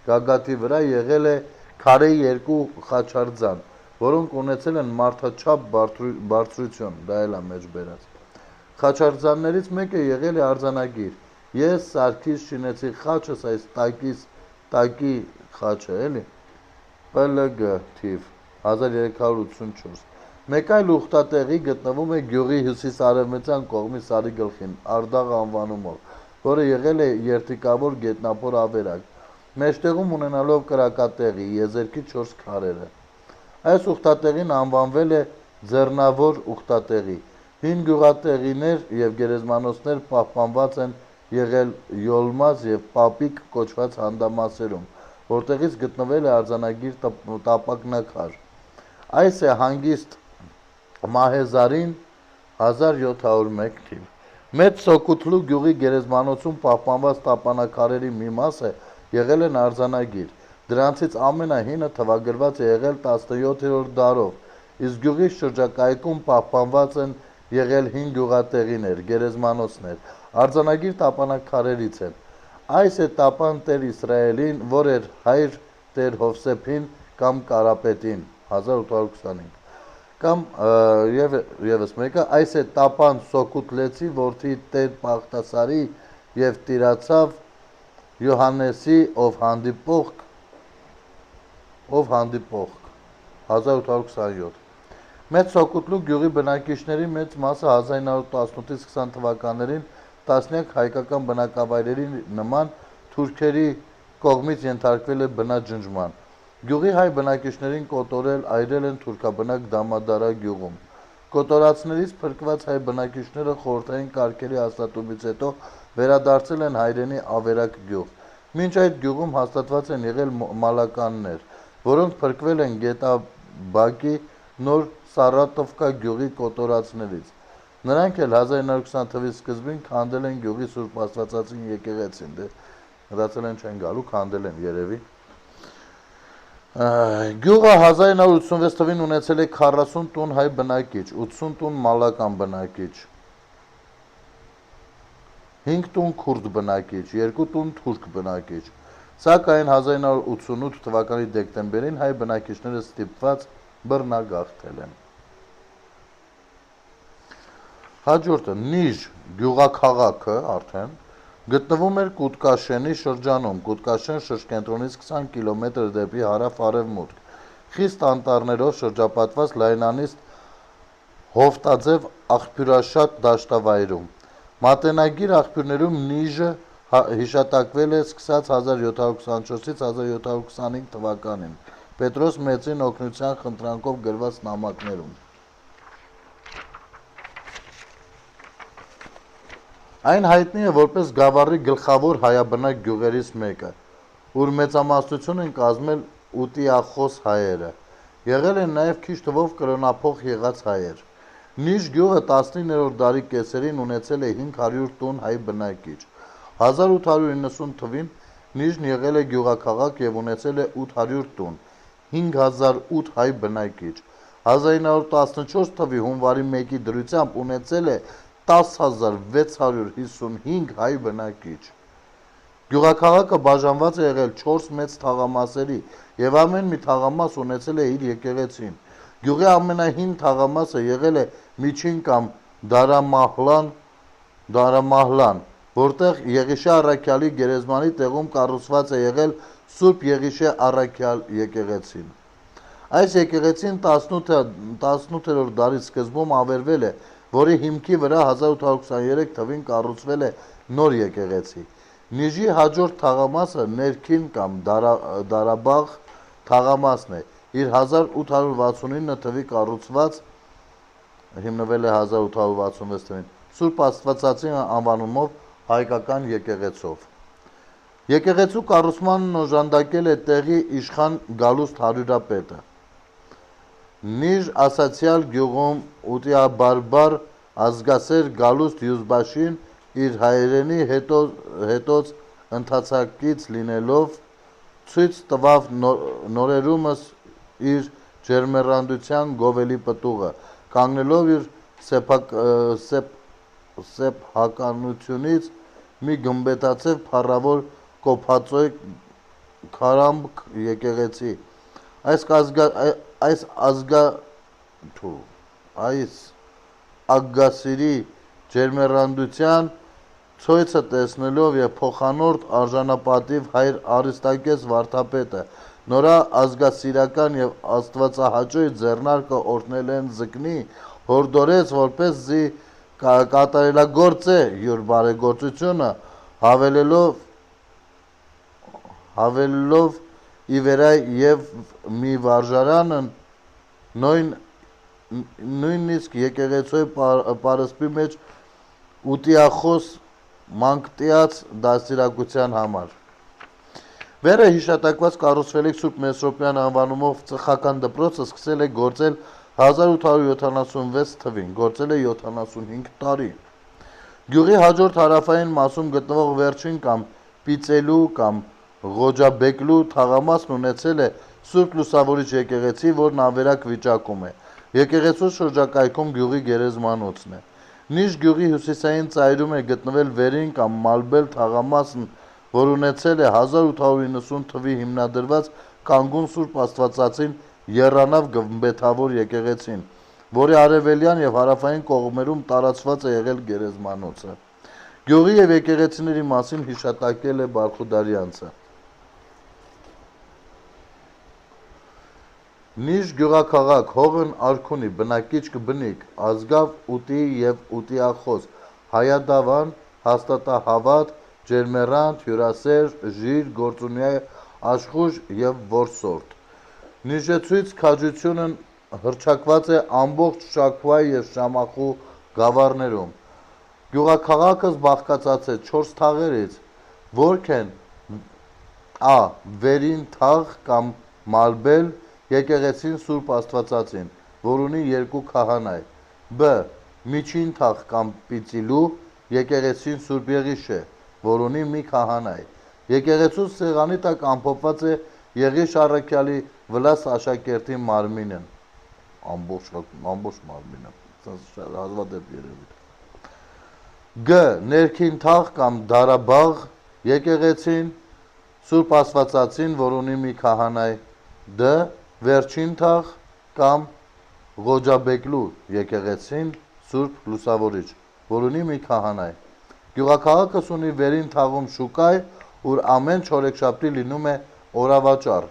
գագաթի վրա եղել է քարե 2 խաչարձան, որոնք ունեցել են մարդաչափ բարձրություն, դա էլ է մեջ բերած։ Խաչարձաններից մեկը եղել է արձանագիր. ես Սարգիս շինեցի խաչս այս տակի խաչը, էլի, ՊԼԳ թիվ 1384։ Մեկ այլ ուխտատեղի գտնվում է գյուղի հյուսիս-արևմտյան կողմի սարի գլխին, Արդաղ անվանումով, որը եղել է երթիկավոր գետնափոր ավերակ, մեջտեղում ունենալով կրակատեղի, եզերքի 4 քարերը։ Այս ուխտատեղին անվանվել է ձեռնավոր ուխտատեղի։ Հին գյուղատեղիներ և գերեզմանոցներ պահպանված են եղել Յոլմազ և Պապիկ կոչված հանդամասերում, որտեղից գտնվել է արձանագիր տապակնաքար։ Այս է հանգիստ Մահեզարին 1701 թիվ։ Մեծ Սոկուտլու գյուղի գերեզմանոցում պահպանված տապանաքարերի մի մասը եղել են արձանագիր։ Դրանցից ամենահինը թվագրված է եղել 17-րդ դարով, իսկ գյուղի շրջակայքում պահպանված են եղել հին գյուղատեղիներ, գերեզմանոցներ, արձանագիր տապանաքարերից են։ Այս է տապան Տեր Իսրայելին, որ էր հայր Տեր Հովսեփին կամ Կարապետին 1825 կամ ևս մեկը, այս է տապան Սոկուտլեցի որդի Տեր Պաղտասարի և տիրացավ Յոհաննեսի ով հանդիպողք 1827 Մեծ Սոկուտլու գյուղի բնակիչների մեծ մասը 1918-ից 20 թվականներին տասնյակ հայկական բնակավայրերի նման թուրքերի կողմից ենթարկվել է բնաջնջման։ Գյուղի հայ բնակիչներին կոտորել, այրել են թուրքաբնակ Դամադարա գյուղում։ Կոտորածներից փրկված հայ բնակիչները խորհրդային կարգերի հաստատումից հետո վերադարձել են հայրենի Ավերակ գյուղ։ Մինչ այդ գյուղում հաստատված են եղել մալականներ, որոնք փրկվել են Գետաբակի նոր Սարատովկա գյուղի կոտորածներից։ Նրանք էլ 1920 թվականի սկզբին քանդել են գյուղի Սուրբ Աստվածածին եկեղեցին, մտածել են չեն գալու, քանդել են երևի։ Գյուղը 1986 թվականին ունեցել է 40 տուն հայ բնակիչ, 80 տուն մալական բնակիչ, 5 տուն քուրդ բնակիչ, 2 տուն թուրք բնակիչ։ Սակայն 1988 թվականի դեկտեմբերին հայ բնակիչները ստիպված բռնագաղթել են։ Հաջորդը Նիժ գյուղաքաղաքը արդեն գտնվում էր Կուտկաշենի շրջանում, Կուտկաշեն շրջկենտրոնից 20 կիլոմետր դեպի հարավ-արևմուտք, խիստ անտառներով շրջապատված լայնանիստ հովտաձև աղբյուրաշատ դաշտավայրում։ Մատենագիր աղբյուրներում Նիժը հիշատակվել է սկսած 1724-ից 1725 թվականին Պետրոս Մեծին օգնության խնդրանքով գրված նամակներում։ Այն հայտնի է որպես Գավառի գլխավոր հայաբնակ գյուղերից մեկը, ուր մեծամասնություն են կազմել ուտիախոս հայերը։ Եղել են նաև քիչ թվով կրոնափող եղած հայեր։ Նիժ գյուղը 19-րդ դարի կեսերին ունեցել է 500 տուն հայ բնակիչ։ 1890 թվականին Նիժն եղել է գյուղաքաղաք և ունեցել է 800 տուն, 5008 հայ բնակիչ։ 1914 թվականի հունվարի 1-ի դրությամբ ունեցել է 10655 հայ բնակիչ։ Գյուղաքաղաքը բաժանված է եղել 4 մեծ թաղամասերի և ամեն մի թաղամաս ունեցել է իր եկեղեցին։ Գյուղի ամենահին թաղամասը եղել է Միջին կամ Դարամահլան, որտեղ Եղիշե առաքյալի գերեզմանի տեղում կառուցված է եղել Սուրբ Եղիշե առաքյալ եկեղեցին։ Այս եկեղեցին 18-րդ դարի սկզբում ավերվել է, որի հիմքի վրա 1823 թվականին կառուցվել է նոր եկեղեցի։ Նիժի հաջորդ թաղամասը ներքին կամ Դարաբաղ թաղամասն է, իր 1869 թվականի կառուցված հիմնվել է 1866 թվականին Սուրբ Աստվածածին անվանումով հայկական եկեղեցով։ Եկեղեցու կառուցմանն օժանդակել է տեղի իշխան Գալուստ Հարյուրապետը։ Նիժ ասացյալ գյուղում ուտիաբարբար ազգասեր Գալուստ Յուզբաշին իր հայրենի հետոց ընթացակից լինելով ցույց տվավ նորերումս իր ջերմեռանդության գովելի պտուղը, կանգնելով իր սեփականությունից մի գմբեթաձև փառավոր կոփածոյ քարամք եկեղեցի։ Այս ագգասիրի ջերմեռանդության ցույցը տեսնելով և փոխանորդ արժանապատիվ հայր Արիստակես վարդապետը նորա ազգասիրական և աստվածահաճոյ ձեռնարկը օրհնել են ձկնի, հորդորեց, որպես զի կատարելագործե յուր բարեգործությունը, հավելելով ի վերայ և մի վարժարանն նույնիսկ եկեղեցոյ պարսպի մեջ ուտիախոս մանկտիած դաստիարակության համար։ Վերը հիշատակված կառուցվելիք Սուրբ Մեսրոպյան անվանումով ծխական դպրոցը սկսել է գործել 1876 թվականին, գործել է 75 տարի։ Գյուղի հաջորդ հարավային մասում գտնվող վերջին կամ Պիծելու կամ Ղոջաբեկլու թաղամասն ունեցել է Սուրբ Լուսավորիչ եկեղեցի, որն ավերակ վիճակում է։ Եկեղեցու շրջակայքում գյուղի գերեզմանոցն է։ Նիժ գյուղի հյուսիսային ծայրում է գտնվել վերին կամ Մալբել թաղամասն, որ ունեցել է 1890 թվականին հիմնադրված կանգուն Սուրբ Աստվածածին եռանավ գմբեթավոր եկեղեցին, որի արևելյան և հարավային կողմերում տարածված է եղել գերեզմանոցը։ Գյուղի և եկեղեցիների մասին հիշատակել է Բարխուդարյանցը։ Նիժ գյուղաքաղաք հողն արքունի բնակիչ կբնիկ ազգավ ուտի եւ ուտիախոս հայադավան հաստատահավատ ջերմերանդ հյուրասեր ժիր գործունյա աշխուժ եւ որսորդ նիժեցույց քաջությունն հրճակված է ամբողջ շաքվայ եւ շամախու գավառներում գյուղաքաղաքը բաղկացած է 4 թաղերից որք են a վերին թաղ կամ մալբել եկեղեցին Սուրբ Աստվածածին, որ ունի 2 քահանայ, b. միջին թաղ կամ պիծիլու եկեղեցին Սուրբ Եղիշե, որ ունի մի քահանայ, եկեղեցու սեղանի տակ ամփոփված է Եղիշ առաքյալի վլաս աշակերտի մարմինն, ամբողջ մարմինը, հազվադեպ երևի, g. ներքին թաղ կամ դարաբաղ եկեղեցին Սուրբ Աստվածածին, որ ունի մի քահանայ, d. վերջին թաղ կամ Ղոջաբեկլու եկեղեցին Սուրբ Լուսավորիչ, որ ունի մի քահանայ։ Գյուղաքաղաքս ունի վերին թաղում շուկայ, ուր ամեն չորեքշաբթի լինում է օրավաճառ։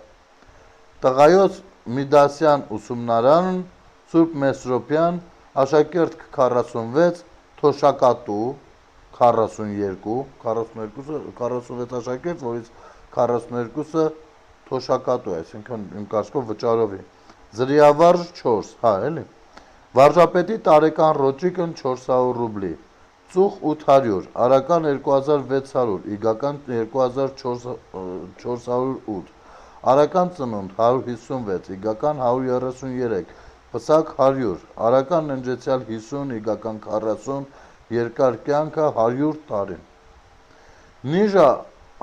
Տղայոց Միդասյան ուսումնարանն Սուրբ Մեսրոպյան, աշակերտ 46, թոշակատու 42, 46 աշակերտ, որից 42-ը թոշակատու է, այսինքն իմ կարծիքով վճարովի։ Զրիավարժ 4, հա, էլի։ Վարժապետի տարեկան ռոճիկն 400 ռուբլի, ծուխ 800, արական 2600, իգական 2408, արական ծնունդ 156, իգական 133, պսակ 100, արական ննջեցյալ 50, իգական 40, երկար կյանքը 100 տարի։ Նիժը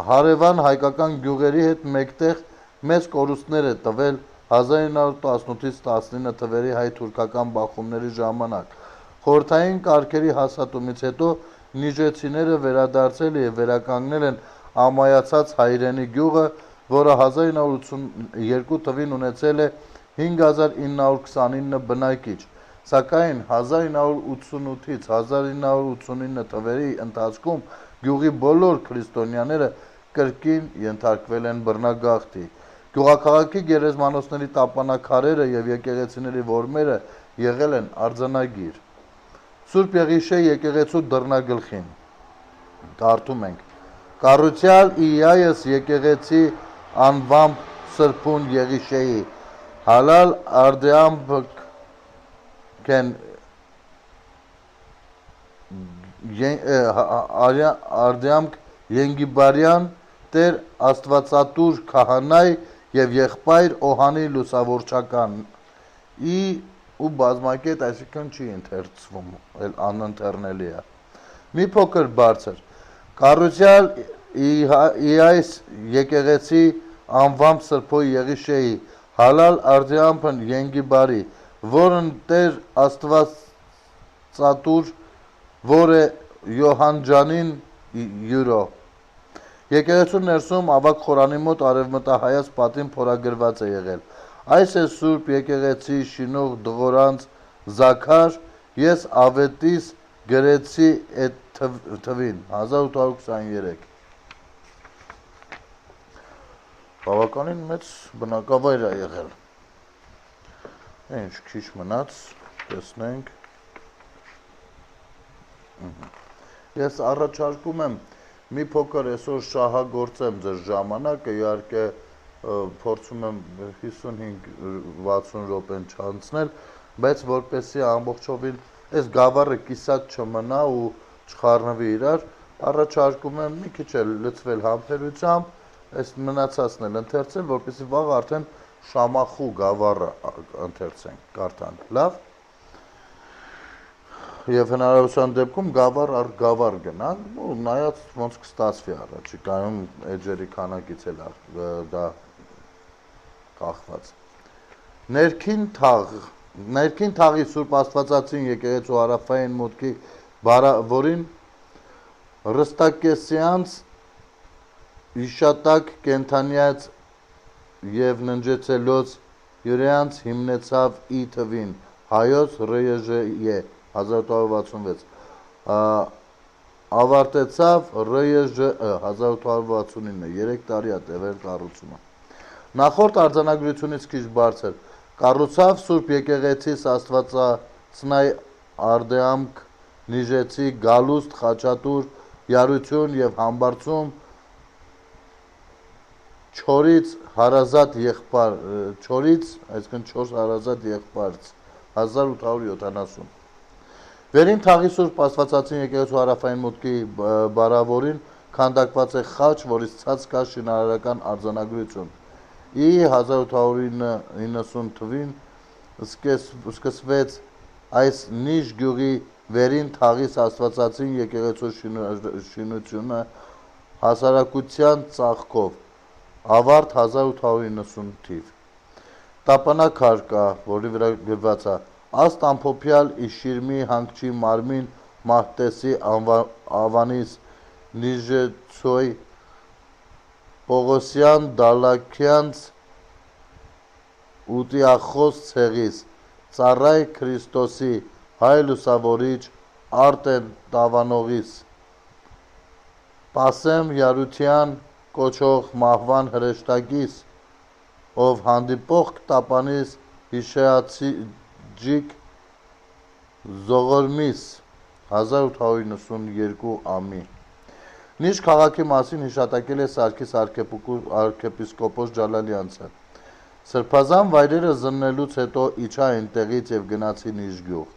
հարևան հայկական գյուղերի հետ մեկտեղ մեծ կորուստներ է տվել 1918-ից 19 թվերի հայ-թուրքական բախումների ժամանակ։ Խորհրդային կարգերի հաստատումից հետո նիժեցիները վերադարձել եւ վերականգնել են ամայացած հայրենի գյուղը, որը 1982 թվին ունեցել է 5929 բնակիչ, սակայն 1988-ից 1989 թվերի ընթացքում գյուղի բոլոր քրիստոնյաները կրկին ենթարկվել են բռնագաղթի։ Գյուղաքաղաքի գերեզմանոցների տապանաքարերը եւ եկեղեցիների որմերը եղել են արձանագիր։ Սուրբ Եղիշե եկեղեցու դռնագլխին կարդում ենք. Կառուցյալ Իայս եկեղեցի անվամբ Սրբուն Եղիշեի հալալ արդյամք Ենգիբարյան Տեր Աստվածատուր քահանայ եւ եղբայր Օհանի լուսավորչական ու բազմակետ, այսինքն չի ընթերցվում, էլ անընթեռնելի է։ Մի փոքր բարձր Կառուցյալ Իայս եկեղեցի անվամբ Սրբոյ Եղիշեի հալալ արդյամփն Ենգիբարի, որն Տեր Աստվածատուր, որ է Յոհանջանին յուրո։ Եկեղեցու ներսում ավագ խորանի մոտ արևմտահայաց պատին փորագրված է եղել. Այս է Սուրբ եկեղեցի շինող դղորանց Զաքար, ես ավետիս գրեցի էդ թվին 1823։ Բավականին մեծ բնակավայր է եղել։ Ինչ քիչ մնաց, տեսնենք։ Ես առաջարկում եմ մի փոքր այսօր շահագործեմ ձեր ժամանակը, իհարկե փորձում եմ 55-60 րոպեն չանցնել, բայց որպեսզի ամբողջովին այս գավառը կիսատ չմնա ու չխառնվի իրար, առաջարկում եմ մի քիչ էլ լցվել համբերությամբ, այս մնացածն էլ ընթերցել, որպեսզի վաղ արդեն Շամախու գավառը ընթերցենք, կարդանք, լավ։ Եվ հնարավորության դեպքում գավառ առ գավառ գնանք, ու նայած ոնց կստացվի առաջիկայում էջերի քանակից էլ դա կախված։ Ներքին թաղի Սուրբ Աստվածածին եկեղեցու հարավային մուտքի որին Ռստակեսյանց իշատակ կենթանյաց եւ ննջեցելոց յուրյանց հիմնեցավ ի թվին հայոց ՌԵԺԵ 1866 ավարտեցավ ՌԵԺ 1869 3 տարի է տևել կառուցումը։ Նախորդ արձանագրությունից քիչ բարձր Կառուցավ Սուրբ եկեղեցիս Աստվածածնայ արդեամք նիժեցի գալուստ խաչատուր յարություն եւ համբարձում չորից հարազատ եղբայր չորից այսինքն 4 հարազատ եղբայրց 1870 Վերին թաղի Սուրբ Աստվածածին եկեղեցու հարավային մուտքի բարավորին քանդակված է խաչ, որից ցած կա շինարարական արձանագրություն։ Ի 1890 թվին սկսվեց այս նիժ գյուղի վերին թաղից Աստվածածին եկեղեցու շինությունը հասարակության ծաղկով, ավարտ 1890 թիվ։ Տապանաքար կա, որի վրա գրված է Աստ ամփոփյալ իշիրմի հանգչի մարմին մահտեսի ավանիս նիժեցոյ Պողոսյան դալաքյանց ուտիախոս ցեղիս ծառայ Քրիստոսի հայ լուսավորիչ Արտեն Տավանողիս Պասեմ Յարության կոչող մահվան հրեշտակիս ով հանդիպող կտապանիս հիշեացիջիկ Զողորմիս 1892 ամի Նիժ քաղաքի մասին հիշատակել է Սարգիս arczepiskopos Ջալալյանցը Սրբազան վայրերը զննելուց հետո իջա այնտեղից եւ գնացի Նիժ գյուղ,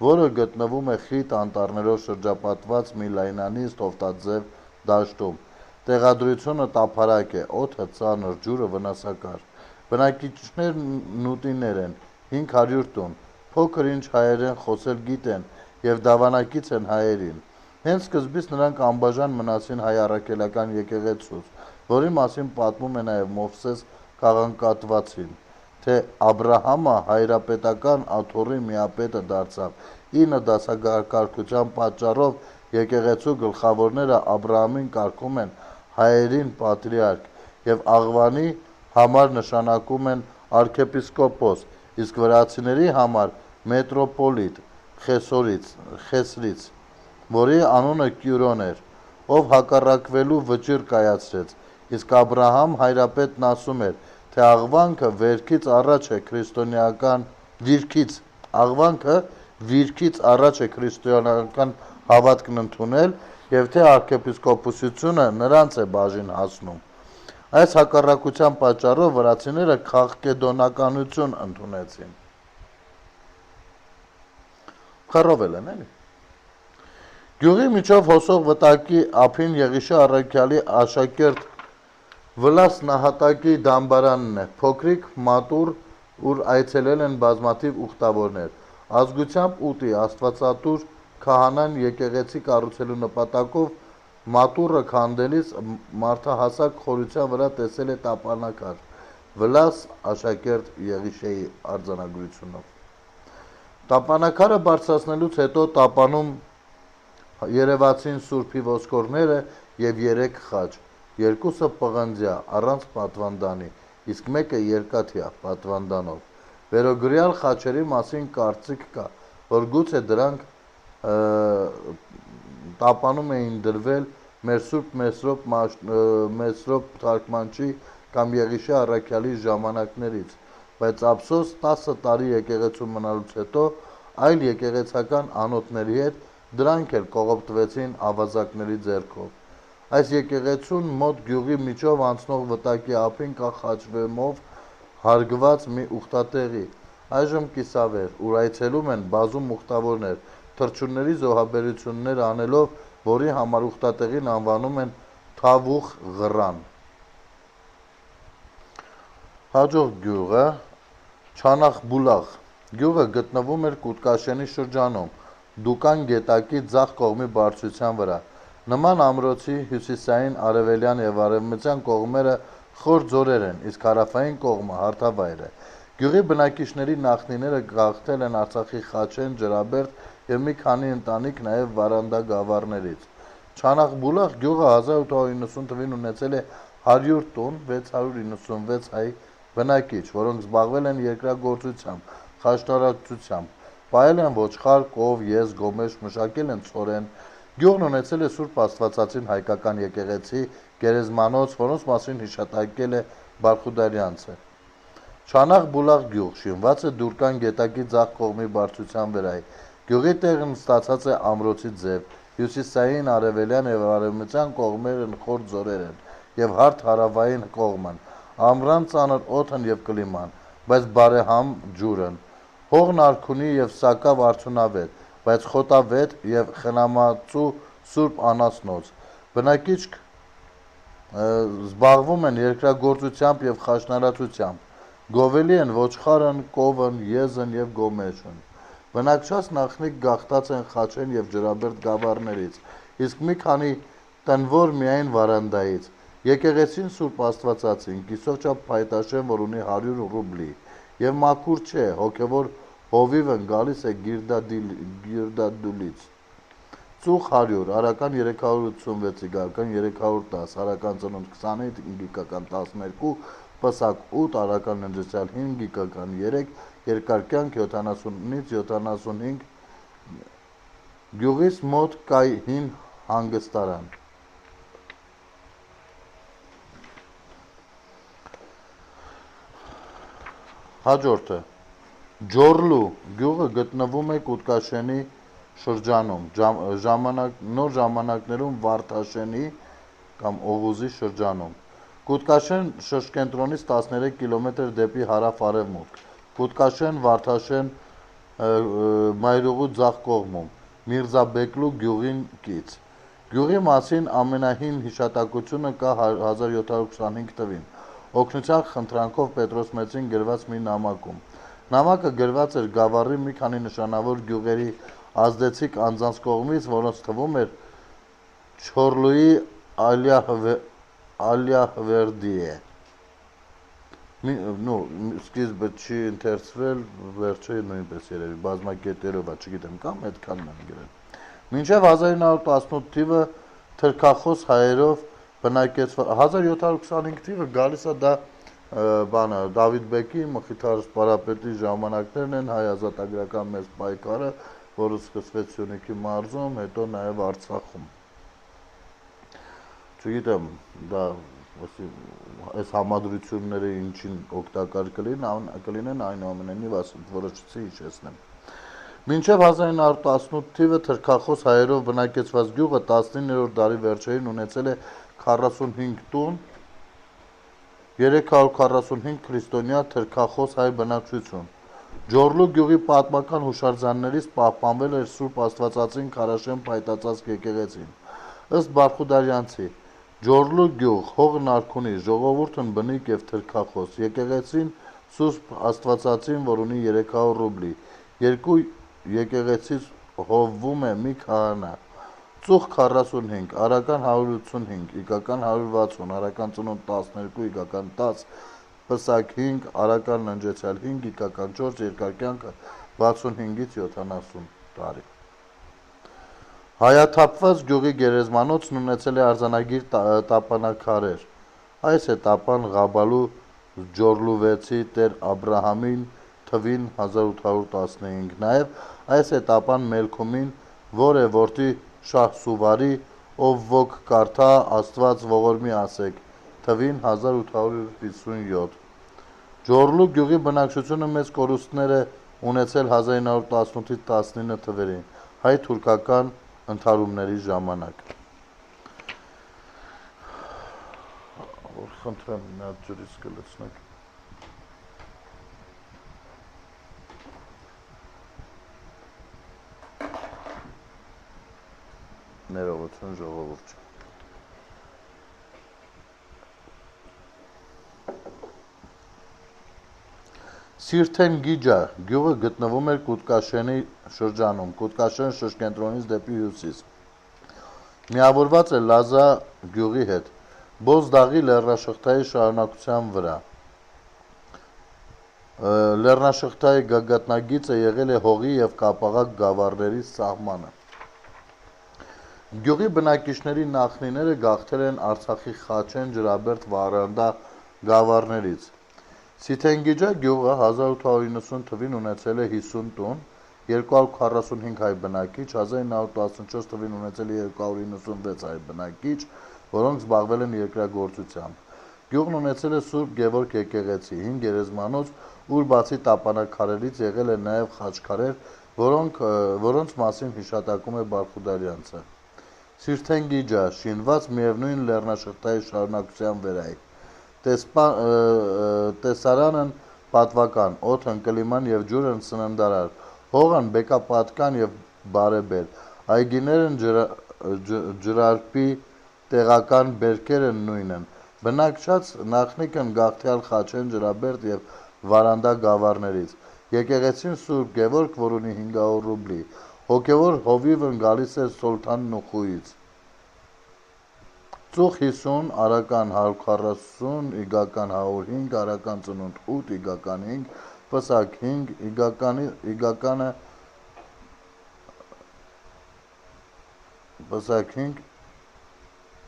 որը գտնվում է խիտ անտառներով շրջապատված մի լայնանիստ հովտաձև դաշտում։ Տեղադրությունը տափարակ է, օդը ծանր, ջուրը վնասակար։ Բնակիչներն նուտիներ են, 500 տուն, փոքր ինչ հայերեն խոսել գիտեն եւ դավանակից են հայերին։ Հենց սկզբից նրանք անբաժան մնացին հայ առաքելական եկեղեցուց, որի մասին պատմում է նաեւ Մովսես քաղաքատվացին, թե Աբրահամը հայրապետական աթոռի միապետը դարձավ 9 դասակարգության պատճառով եկեղեցու գլխավորները Աբրահամին կարգում են հայերին պատրիարք եւ աղվանի համար նշանակում են arczepiskopos, իսկ վրացիների համար մետրոպոլիտ Խեսրից, որի անունը Կյուրոն էր, ով հակառակվելու վճիռ կայացրեց, իսկ Աբրահամ հայրապետն ասում էր, թե աղվանքը վիրքից առաջ է քրիստոնեական հավատքն ընդունել եւ թե arczepiskopոսությունը նրանց է բաժին հասնում։ Այս հակառակության պատճառով վրացիները քաղկեդոնականություն ընդունեցին։ Խռովել են, էլի։ Գյուղի միջով հոսող վտակի ափին Եղիշե առաքյալի աշակերտ Վլաս նահատակի դամբարանն է, փոքրիկ մատուռ, ուր այցելել են բազմաթիվ ուխտավորներ։ Ազգությամբ ուտի Աստվածատուր քահանան եկեղեցի կառուցելու նպատակով մատուռը քանդելիս մարդահասակ խորության վրա տեսել է տապանակար Վլաս աշակերտ Եղիշեի արձանագրությունով։ Տապանակարը բարձրացնելուց հետո տապանում երևացին Սուրբի ոսկորները եւ 3 խաչ, երկուսը պղնձյա, առանց պատվանդանի, իսկ մեկը երկաթյա պատվանդանով։ Վերոգրյալ խաչերի մասին կարծիք կա, որ գուցե դրանք տապանում էին դրվել մեր Սուրբ Մեսրոպ թարգմանչի կամ Եղիշե առաքյալի ժամանակներից, բայց ափսոս 10 տարի եկեղեցու մնալուց հետո այլ եկեղեցական անոթների հետ դրանք էլ կողոպտվեցին ավազակների ձեռքով։ Այս եկեղեցուն մոտ գյուղի միջով անցնող վտակի ափին կա խաչվեմով հարգված մի ուխտատեղի, այժմ կիսավեր, ուր այցելում են բազում ուխտավորներ, թռչունների զոհաբերություններ անելով, որի համար ուխտատեղին անվանում են Թավուխ Ղռան։ Հաջորդ գյուղը Չանախբուլաղ գյուղը գտնվում էր Կուտկաշենի շրջանում, Դուկան գետակի ձախ կողմի բարձրության վրա։ Նման ամրոցի հյուսիսային, արևելյան եւ արևմտյան կողմերը խոր ձորեր են, իսկ հարավային կողմը հարթավայր է։ Գյուղի բնակիչների նախնիները գաղթել են Արցախի Խաչեն, Ջրաբերդ եւ մի քանի ընտանիք նաեւ Վարանդա գավառներից։ Չանախբուլաղ գյուղը 1890 թվականին ունեցել է 100 տուն, 696 հայ բնակիչ, որոնք զբաղվել են երկրագործությամբ, խաչնարարությամբ, պահել են ոչխար, կով, եզ, գոմեշ, մշակել են ցորեն։ Գյուղն ունեցել է Սուրբ Աստվածածին հայկական եկեղեցի, գերեզմանոց, որոնց մասին հիշատակել է Բարխուդարյանցը։ Չանաղ բուլաղ գյուղ, շինված է դուրկան գետակի ձախ կողմի բարձրության վրայի։ Գյուղի տեղն ստացած է ամրոցի ձև, հյուսիսային, արևելյան և արևմտյան կողմերն խոր ձորեր են և հարթ հարավային կողմն, ամռան ծանր օդն և կլիման, բայց բարեհամ ջուրն։ Հողն արքունի և սակավ արդյունավետ, բայց խոտավետ և խնամածու սուրբ անասնոց։ Բնակիչք զբաղվում են երկրագործությամբ և խաշնարածությամբ։ Գովելի են ոչխարն, կովն, եզն և գոմեշն։ Բնակչած նախնիկ գաղթած են խաչեն և ջրաբերդ գավառներից, իսկ մի քանի տնվոր միայն վարանդայից։ Եկեղեցին Սուրբ Աստվածածին, կիսով չափ փայտաշեն, որ ունի 100 ռուբլի, և մաքուր չէ, հոգևոր հովիվն գալիս է Գիրդադուլից։ Ծուխ 100, արական 386, իգական 310, արական ծնունդ 25, իգական 12, պսակ 8, արական ննջեցյալ 5, իգական 3, երկար կյանք 70-ից 75։ Գյուղից մոտ կա հին հանգստարան։ Հաջորդը Ջորլու գյուղը գտնվում է Կուտկաշենի շրջանում, նոր ժամանակներում Վարդաշենի կամ Օղուզի շրջանում։ Կուտկաշեն շրջկենտրոնից 13 կիլոմետր դեպի հարավ-արևմուտք, Կուտկաշեն Վարդաշեն մայրուղու ձախ կողմում, Միրզաբեկլու գյուղին կից։ Գյուղի մասին ամենահին հիշատակությունը կա 1725 թվին, օգնության խնդրանքով Պետրոս Մեծին գրված մի նամակում։ Նամակը գրված էր գավառի մի քանի նշանավոր գյուղերի ազդեցիկ անձանց կողմից, որոնց թվում էր Չորլուի Ալյահվերդիը։ Սկիզբը չի ընթերցվել, վերջը նույնպես երևի բազմակետերով է, չգիտեմ, կամ այդքանն են գրել։ Մինչև 1918 թիվը թրքախոս հայերով բնակեցված 1725 թիվը գալիս է դա Դավիթ Բեկի Մխիթար Սպարապետի ժամանակներն են, հայ ազատագրական մեծ պայքարը, որը սկսվեց Սյունիքի մարզում, հետո նաև Արցախում։ Չգիտեմ, դա այս համադրությունները ինչին օգտակար կլինեն, այնուամենայնիվ որոշեցի հիշեցնեմ։ Մինչև 1918 թիվը թրքախոս հայերով բնակեցված գյուղը 19-րդ դարի վերջերին ունեցել է 45 տուն, 345 քրիստոնյա թրքախոս հայ բնակչություն։ Ջորլու գյուղի պատմական հուշարձաններից պահպանվել էր Սուրբ Աստվածածին քարաշեն փայտածածկ եկեղեցին։ Ըստ Բարխուդարյանցի, Ջորլու գյուղ, հողն արքունի, ժողովուրդն բնիկ և թրքախոս, եկեղեցին Սուրբ Աստվածածին, որ ունի 300 ռուբլի, երկու եկեղեցից հովվում է մի քահանա։ Ծուխ 45, արական 185, իգական 160, արական ծնունդ 12, իգական 10, պսակ 5, արական ննջեցյալ 5, իգական 4, երկար կյանքը 65-ից 70 տարի։ Հայաթափված գյուղի գերեզմանոցն ունեցել է արձանագիր տապանաքարեր։ Այս է տապան Ղաբալու Ջորլուվեցի տեր Աբրահամին թվին 1815, նաև այս է տապան Մելքումին, որ է որդի Շահսուվարի, ով ոգ կարդա Աստված ողորմի ասեք, թվին 1857։ Ջորլու գյուղի բնակչությունը մեծ կորուստներ է ունեցել 1918-ից 19 թվերին հայ-թուրքական ընդհարումների ժամանակ։ Խնդրեմ մի հատ ջրից կլցնեք։ Ներողություն ժողովուրդ։ Սիրթեն Գիջա գյուղը գտնվում էր Կուտկաշենի շրջանում, Կուտկաշեն շրջկենտրոնից դեպի հյուսիս։ Միավորված է Լազա գյուղի հետ, Բոզդաղի լեռնաշղթայի շարունակության վրա։ Լեռնաշղթայի գագաթնագիծը եղել է հողի և կապաղակ գավառների սահմանը։ Գյուղի բնակիչների նախնիները գաղթել են Արցախի Խաչեն, Ջրաբերդ, Վարանդա գավառներից։ Սիթենգիջա գյուղը 1890 թվին ունեցել է 50 տուն, 245 հայ բնակիչ, 1914 թվին ունեցել է 296 հայ բնակիչ, որոնք զբաղվել են երկրագործությամբ։ Գյուղն ունեցել է Սուրբ Գևորգ եկեղեցի, 5 գերեզմանոց, ուր բացի տապանակարերից եղել են նաև խաչքարեր, որոնց մասին հիշատակում է Բարխուդարյանցը։ Սիրթեն գիջա, շինված միևնույն լեռնաշղթայի շարունակության վերայի։ Տեսարանն պատվական, օդն կլիման և ջուրն սննդարար, հողն բեկապատկան և բարեբեր, այգիներն ջրարպի, տեղական բերքերը նույնն, բնակչած նախնիկն գաղթյալ խաչեն ջրաբերդ և վարանդա գավառներից, եկեղեցին Սուրբ Գևորգ, որ ունի 500 ռուբլի, հոգևոր հովիվն գալիս է Սոլթան Նուխուից։ Ծուխ 50, արական 140, իգական 105, արական ծնունդ 8, իգական 5, պսակ 5, իգականը պսակ 5,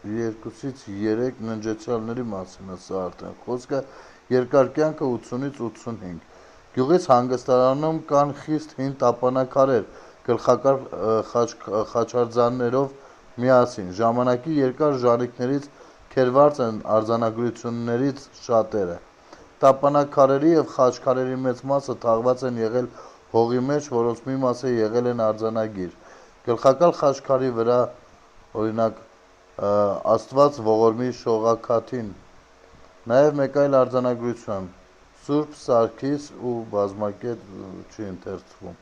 2-ից 3 ննջեցյալների մասին է սա արդեն խոսքը, երկար կյանքը 80-ից 85։ Գյուղից հանգստարանում կան խիստ հին տապանակարեր, գլխակար խաչարձաններով միասին, ժամանակի երկար ժանիքներից քերված են արձանագրություններից շատերը։ Տապանակարերի և խաչքարերի մեծ մասը թաղված են եղել հողի մեջ, որոնց մի մասը եղել են արձանագիր։ Գլխակար խաչքարի վրա, օրինակ, Աստված ողորմի շողաքաթին, նաև մեկ այլ արձանագրություն, Սուրբ Սարգիս ու բազմակետ չի ընթերցվում։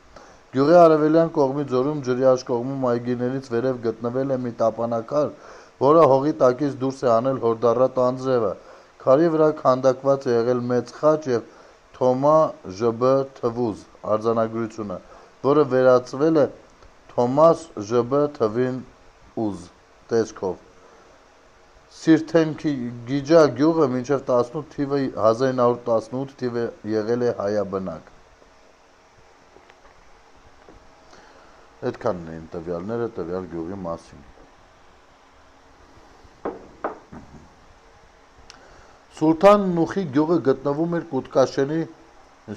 Գյուղի արևելյան կողմի ձորում ջրի աշկողմում այգիներից վերև գտնվել է մի տապանակար, որը հողի տակից դուրս է հանել հորդառատ անձրևը։ Քարի վրա քանդակված է եղել մեծ խաչ և Թոմա Ժբ. Թվուզ արձանագրությունը, որը վերածվել է Թոմաս Ժբ. Թվին ուզ տեսքով։ Սիրթենգիջա գյուղը մինչև 1918 թիվը եղել է հայաբնակ։ Այդքանն էին տվյալները տվյալ գյուղի մասին։ Սուլթան Նուխի գյուղը գտնվում էր Կուտկաշենի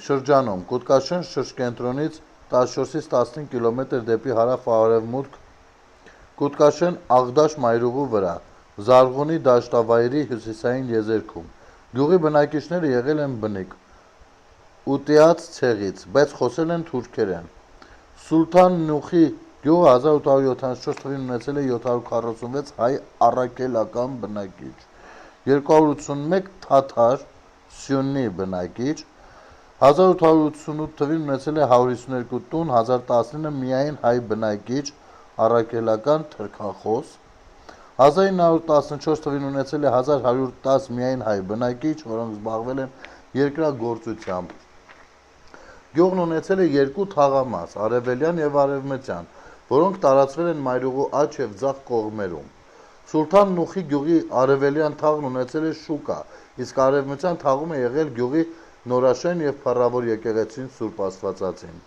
շրջանում, Կուտկաշեն շրջկենտրոնից 14-ից 15 կիլոմետր դեպի հարավ-արևմուտք, Կուտկաշեն Աղդաշ մայրուղու վրա, Զարգունի դաշտավայրի հյուսիսային եզերքում։ Գյուղի բնակիչները եղել են բնիկ, ուտիած ցեղից, բայց խոսել են թուրքերեն։ Սուլթան Նուխի գյուղը 1874 թվականին ունեցել է 746 հայ առաքելական բնակիչ, 281 թաթար սյուննի բնակիչ, 1888 թվականին ունեցել է 152 տուն, 1019 միայն հայ բնակիչ, առաքելական թրքախոս, 1914 թվականին ունեցել է 1110 միայն հայ բնակիչ, որոնք զբաղվել են երկրագործությամբ։ Գյուղն ունեցել է 2 թաղամաս, արևելյան և արևմտյան, որոնք տարածվել են մայրուղու աջ և ձախ կողմերում։ Սուլթան Նուխի գյուղի արևելյան թաղն ունեցել է շուկա, իսկ արևմտյան թաղում է եղել գյուղի նորաշեն և փառավոր եկեղեցին Սուրբ Աստվածածին,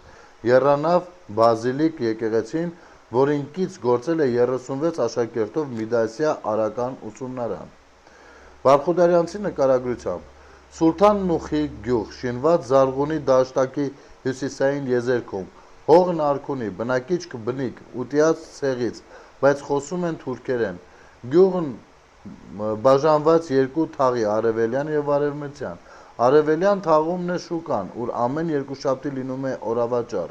եռանավ բազիլիկ եկեղեցին, որին կից գործել է 36 աշակերտով Միդասյա արական ուսումնարան։ Բարխուդարյանցի նկարագրությամբ Սուլթան Նուխի գյուղ, շինված Զարգունի դաշտակի հյուսիսային եզերքում, հողն արք ունի, բնակիչ բնիկ, ուտիած ցեղից, բայց խոսում են թուրքերեն։ Գյուղն բաժանված 2 թաղի, արևելյան և արևմտյան։ Արևելյան թաղումն է շուկան, ուր ամեն երկուշաբթի լինում է օրավաճառ։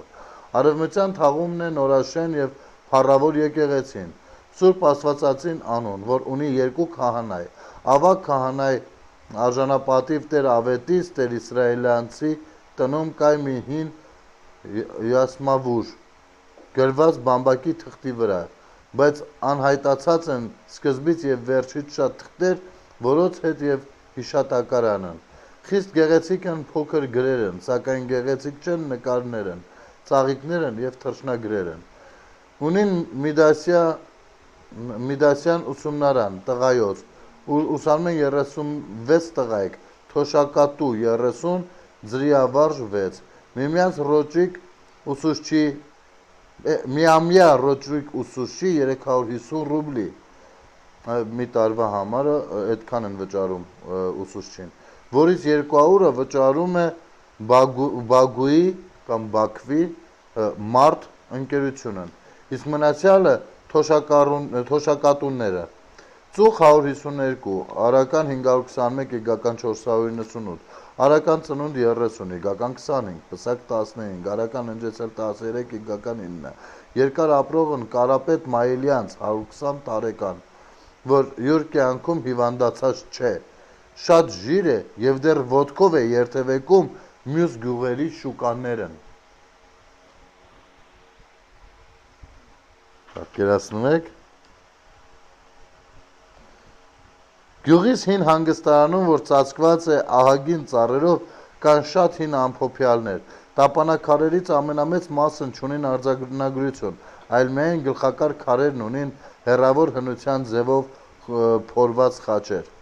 Արևմտյան թաղումն է նորաշեն և փառավոր եկեղեցին, Սուրբ Աստվածածին անուն, որ ունի 2 քահանայ, ավագ քահանայ արժանապատիվ Տեր Ավետիս, Տեր Իսրայելյանցի տնում կայ մի հին յասմավուր, գրված բամբակի թղթի վրա, բայց անհայտացած են սկզբից և վերջից շատ թղթեր, որոնց հետ և հիշատակարանն։ Խիստ գեղեցիկ են փոքր գրերն, սակայն գեղեցիկ չեն նկարներն, ծաղիկներն և թռչնագրերն։ Ունին Միդասյան ուսումնարան, տղայոց, ուր ուսանում են 36 տղայք, թոշակատու 30, ձրիավարժ 6, միամյա ռոճիկ ուսուցչի 350 ռուբլի, մի տարվա համարը այդքան են վճարում ուսուցչին, որից 200-ը վճարում է Բագուի կամ Բաքվի մարդ ընկերությունն, իսկ մնացյալը թոշակատուները։ Ծուխ 152, Արական 521, Իգական 498, Արական ծնունդ 30, Իգական 25, Պսակ 15, Արական ընջեցել 13, Իգական 9, Երկար ապրողն Կարապետ Մայիլյանց 120 տարեկան, որ յուր կյանքում հիվանդացած չէ, շատ ժիր է և դեռ ոտքով է երթևեկում մյուս գյուղերի շուկաներն։ Պատկերացնում եք։ Գյուղից հին հանգստարանում, որ ծածկված է ահագին ծառերով, կան շատ հին ամփոփյալներ։ Տապանաքարերից ամենամեծ մասն չունին արձանագրություն, այլ միայն գլխակար քարերն ունին հեռավոր հնության ձևով փորված խաչեր։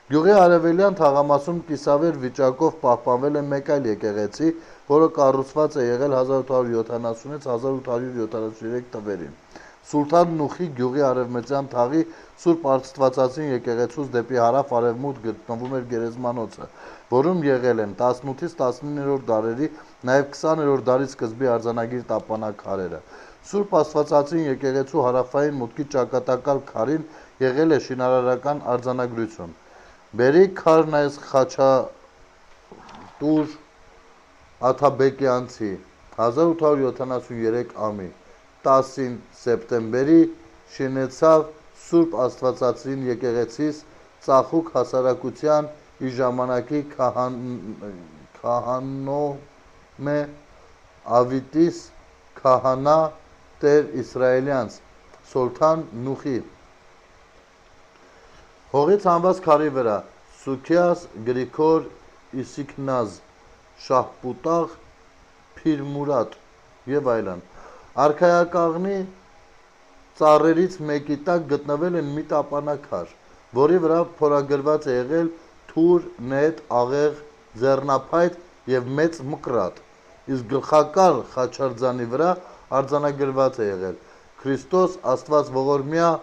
Գյուղի արևելյան թաղամասում կիսավեր վիճակով պահպանվել է մեկ այլ եկեղեցի, որը կառուցված է եղել 1870-ից 1873 թվերին։ Սուլթան Նուխի գյուղի արևմտյան թաղի Սուրբ Աստվածածին եկեղեցուց դեպի հարավ-արևմուտք գտնվում էր գերեզմանոցը, որում եղել են 18-ից 19-րդ դարերի, նաև 20-րդ դարի սկզբի արձանագիր տապանաքարերը։ Սուրբ Աստվածածին եկեղեցու հարավային մուտքի ճակատակալ քարին եղել է շինարարական արձանագրություն։ Բերիկ քարն այս Խաչատուր Աթաբեկյանցի 1873 ամի 10 սեպտեմբերի շինեցավ Սուրբ Աստվածածին եկեղեցիս ծախուկ հասարակության իր ժամանակի քահանոմե Ավիտիս քահանա Տեր Իսրայելյանց Սոլթան Նուխի հողից հանված քարի վրա Սուքիաս Գրիգոր Իսիկնազ Շահպուտաղ Փիրմուրատ եւ այլն։ Արքայակաղնի ծառերից մեկի տակ գտնվել են մի տապանաքար, որի վրա փորագրված է եղել թուր, նետ, աղեղ, ձեռնափայտ եւ մեծ մկրատ, իսկ գլխակար խաչարձանի վրա արձանագրված է եղել Քրիստոս Աստված ողորմյա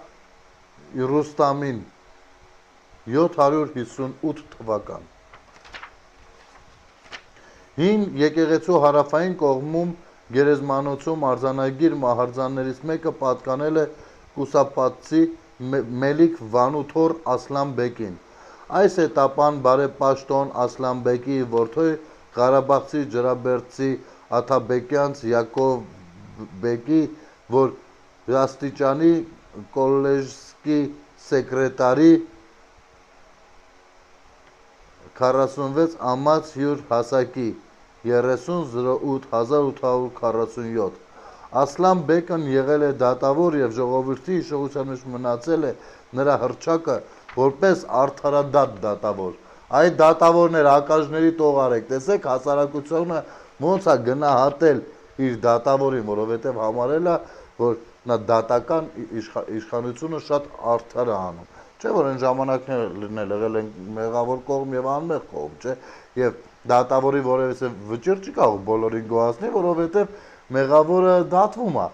Իրուստամին 758 թվական։ Հին եկեղեցու հարավային կողմում գերեզմանոցում արձանագիր մահարձաններից մեկը պատկանել է կուսապատցի Մելիք Վանութոր Ասլանբեկին։ Այս է տապան բարեպաշտոն Ասլանբեկի որդու Ղարաբաղցի ջրաբերդցի Աթաբեկյանց Յակովբեկի, որ աստիճանի կոլեժսկի սեկրետարի 46 ամաց յուր հասակի 300847 Ասլան Բեկն եղել է դատավոր եւ ժողովրդի հիշողության մեջ մնացել է նրա հռչակը որպես արդարադատ դատավոր։ Այդ դատավորներ ակաժների տողարեք, տեսեք հասարակությունը ոնց է գնահատել իր դատավորին, որովհետեւ համարել է, որ նա դատական իշխանությունը շատ արդար է անում։ Չէ՞ որ այն ժամանակներն էլ եղել են մեղավոր կողմ եւ անմեղ կողմ, չէ՞։ Եվ դատավորի որևէ վճիռ չի կարող բոլորին գոհացնել, որովհետեւ մեղավորը դատվում է,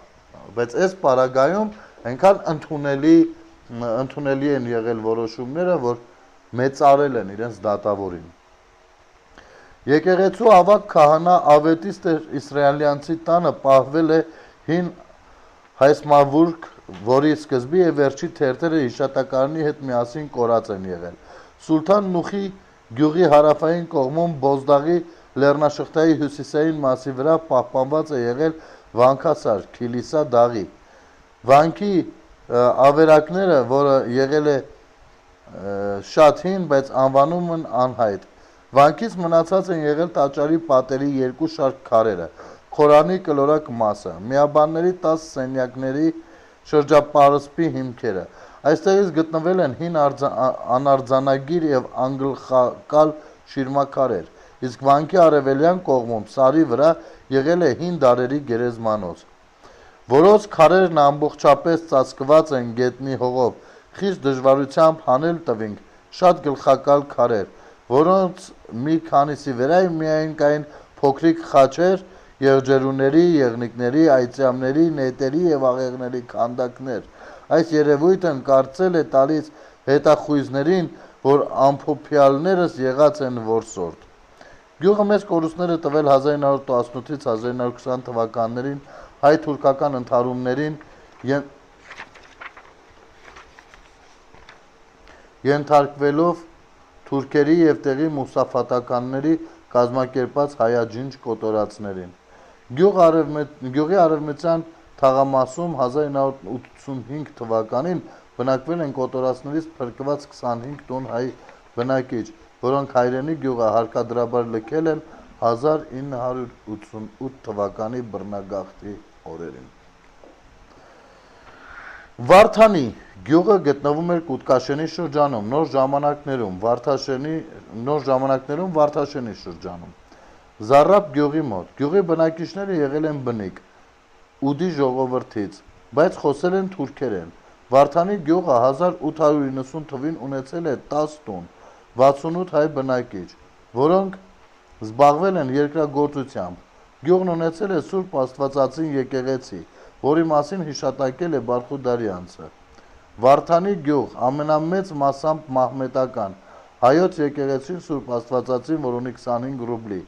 բայց այս պարագայում այնքան ընդունելի են եղել որոշումները, որ մեծարել են իրենց դատավորին։ Եկեղեցու ավագ քահանա Ավետիս Տեր Իսրայելյանցի տանը պահվել է հին հայսմավուրք, որի սկզբի եւ վերջի թերթերը հիշատակարանի հետ միասին կորած են եղել։ Սուլթան Նուխի գյուղի հարավային կողմում Բոզդաղի լեռնաշղթայի հյուսիսային մասի վրա պահպանված է եղել վանքասար Քիլիսա դաղի։ Վանքի ավերակները, որը եղել է շատ հին, բայց անվանումն անհայտ։ Վանքից մնացած են եղել տաճարի պատերի երկու շարք քարերը, խորանի կլորակ մասը, միաբանների 10 սենյակների շրջապարսպի հիմքերը։ Այստեղից գտնվել են հին անարձանագիր եւ անգլխակալ շիրմաքարեր, իսկ վանքի արևելյան կողմում սարի վրա եղել է հին դարերի գերեզմանոց, որոնց քարերն ամբողջապես ծածկված են գետնի հողով, խիստ դժվարությամբ հանել տվինք շատ գլխակալ քարեր, որոնց մի քանիսի վրա միայն կային փոքրիկ խաչեր, եղջերուների, եղնիկների, այծյամների, նետերի եւ աղեղների քանդակներ։ Այս երևույթն կարծել է տալիս հետախույզներին, որ ամփոփյալներս եղած են որսորդ։ Գյուղը մեծ կորուստներ է տվել 1918-ից 1920 թվականներին հայ-թուրքական ընդհարումներին ենթարկվելով թուրքերի և տեղի մուսաֆաթականների կազմակերպած հայաջինջ կոտորածներին։ Գյուղի արևմտյան թաղամասում 1985 թվականին բնակվել են կոտորածներից փրկված 25 տուն հայ բնակիչ, որոնք հայրենի գյուղը հարկադրաբար լքել են 1988 թվականի բռնագաղթի օրերին։ Վարդանի գյուղը գտնվում էր Կուտկաշենի շրջանում, նոր ժամանակներում Վարդաշենի շրջանում, Զառապ գյուղի մոտ։ Գյուղի բնակիչները եղել են բնիկ, ուդի ժողովրդից, բայց խոսել են թուրքերեն։ Վարդանի գյուղը 1890 թվականին ունեցել է 10 տուն, 68 հայ բնակիչ, որոնք զբաղվել են երկրագործությամբ։ Գյուղն ունեցել է Սուրբ Աստվածածին եկեղեցի, որի մասին հիշատակել է Բարխուդարյանցը։ Վարդանի գյուղ ամենամեծ մասամբ մահմեդական, հայոց եկեղեցին Սուրբ Աստվածածին, որ ունի 25 ռուբլի։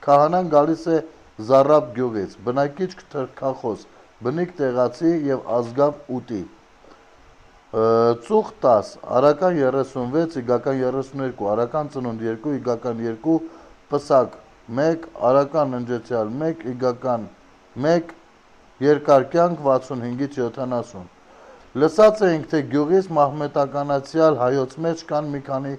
Քահանան գալիս է Զառապ գյուղից, բնակիչ թրքախոս, բնիկ տեղացի և ազգավ ուտի։ Ծուխ 10, արական 36, իգական 32, արական ծնունդ 2, իգական 2, պսակ 1, արական ընջեցյալ 1, իգական 1, երկար կյանք 65-ից 70։ Լսած էինք, թե գյուղից մահմեդականացյալ հայոց մեջ կան մի քանի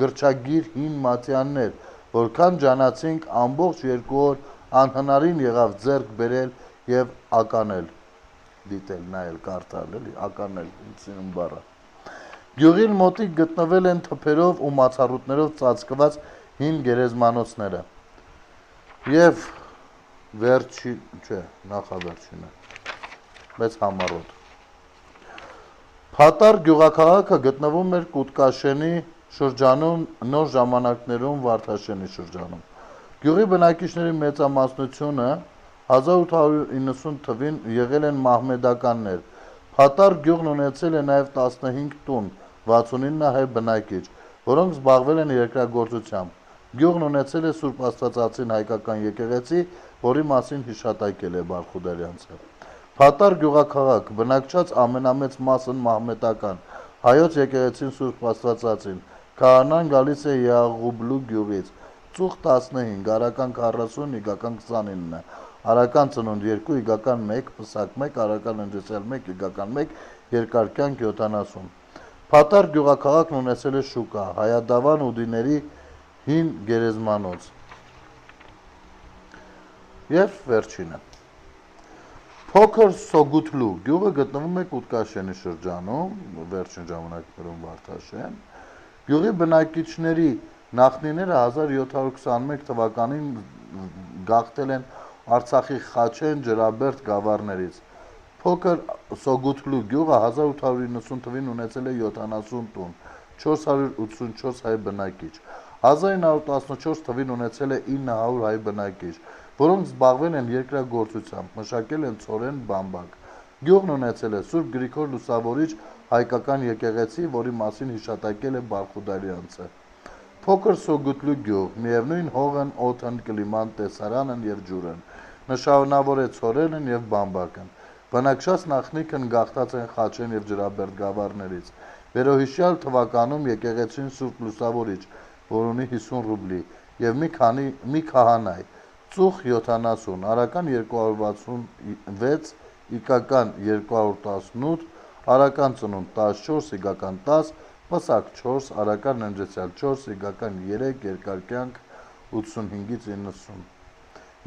գրչագիր հին մատյաններ, որքան ջանացինք ամբողջ 2 օր անհնարին եղավ ձեռք բերել և ականել, դիտել, նայել, կարդալ, ականել, սիրուն բառը։ Գյուղին մոտիկ գտնվել են թփերով ու մացառուտներով ծածկված հին գերեզմանոցները։ Եվ նախավերջինը, բայց համառոտ։ Փատար գյուղաքաղաքը գտնվում էր Կուտկաշենի շրջանում, նոր ժամանակներում Վարդաշենի շրջանում։ Գյուղի բնակիչների մեծամասնությունը 1890 թվականին եղել են մահմեդականներ։ Փատար գյուղն ունեցել է նաև 15 տուն, 69 հայ բնակիչ, որոնք զբաղվել են երկրագործությամբ։ Գյուղն ունեցել է Սուրբ Աստվածածին հայկական եկեղեցի, որի մասին հիշատակել է Բարխուդարյանցը։ Փատար գյուղաքաղաք, բնակչած ամենամեծ մասն մահմեդական, հայոց եկեղեցին Սուրբ Աստվածածին, քահանան գալիս է Յաղուբլու գյուղից, ծուխ 15, արական 40, իգական 29, արական ծնունդ 2, իգական 1, պսակ 1, արական ընջեցյալ 1, իգական 1, երկար կյանք 70։ Փատար գյուղաքաղաքն ունեցել է շուկա, հայադավան ուդիների հին գերեզմանոց։ Եվ վերջինը։ Փոքր Սոգութլու գյուղը գտնվում է Կուտկաշենի շրջանում, վերջին ժամանակներում Վարդաշեն։ Գյուղի բնակիչների նախնիները 1721 թվականին գաղթել են Արցախի Խաչեն, Ջրաբերդ գավառներից։ Փոքր Սոգութլու գյուղը 1890 թվականին ունեցել է 70 տուն, 484 հայ բնակիչ։ 1914 թվականին ունեցել է 900 հայ բնակիչ, որոնք զբաղվել են երկրագործությամբ, մշակել են ցորեն, բամբակ։ Գյուղն ունեցել է Սուրբ Գրիգոր Լուսավորիչ հայկական եկեղեցի, որի մասին հիշատակել է Բարխուդարյանցը։ Փոքր Սոգութլու գյուղ, միևնույն հողն, օդն, կլիման, տեսարանն և ջուրն, նշանավոր է ցորենն և բամբակն։ Բնակչած նախնիքն գաղթած են Խաչեն և Ջրաբերդ գավառներից։ Վերոհիշյալ թվականում եկեղեցին Սուրբ Լուսավորիչ, որ ունի 50 ռուբլի, և մի քահանայ, ծուխ 70, արական 266, իգական 218, արական ծնունդ 14, իգական 10, պսակ 4, արական ընջեցյալ 4, իգական 3, երկար կյանք 85-ից 90։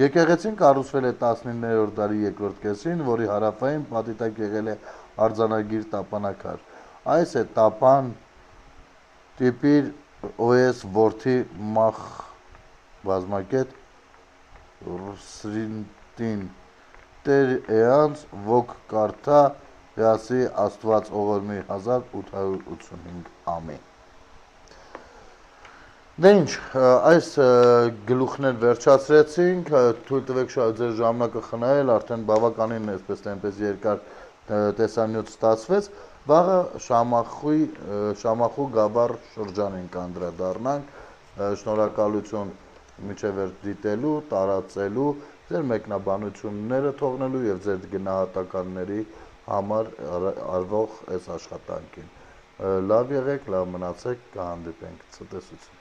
Եկեղեցին կառուցվել է 19-րդ դարի երկրորդ կեսին, որի հարավային պատի տակ եղել է արձանագիր տապանակար։ Այս է տապան տիպիր OS որդի մախ բազմակետ Սրինտին տեր էանց ոգ կարթա հյասի աստված ողորմի 1885 ամի։ Դե ինչ, այս գլուխներ վերջացրեցինք, թույլ տվեք ձեր ժամանակը խնայել, արդեն բավականին այսպես թե այնպես երկար տեսանյութ ստացվեց, վաղը Շամախու գավառ շրջանին կանդրադառնանք, շնորհակալություն մինչև վերջ դիտելու, տարածելու, ձեր մեկնաբանությունները թողնելու և ձեր գնահատականների համար արվող այս աշխատանքին։ Լավ եղեք, լավ մնացեք, կհանդիպենք, ցտեսություն։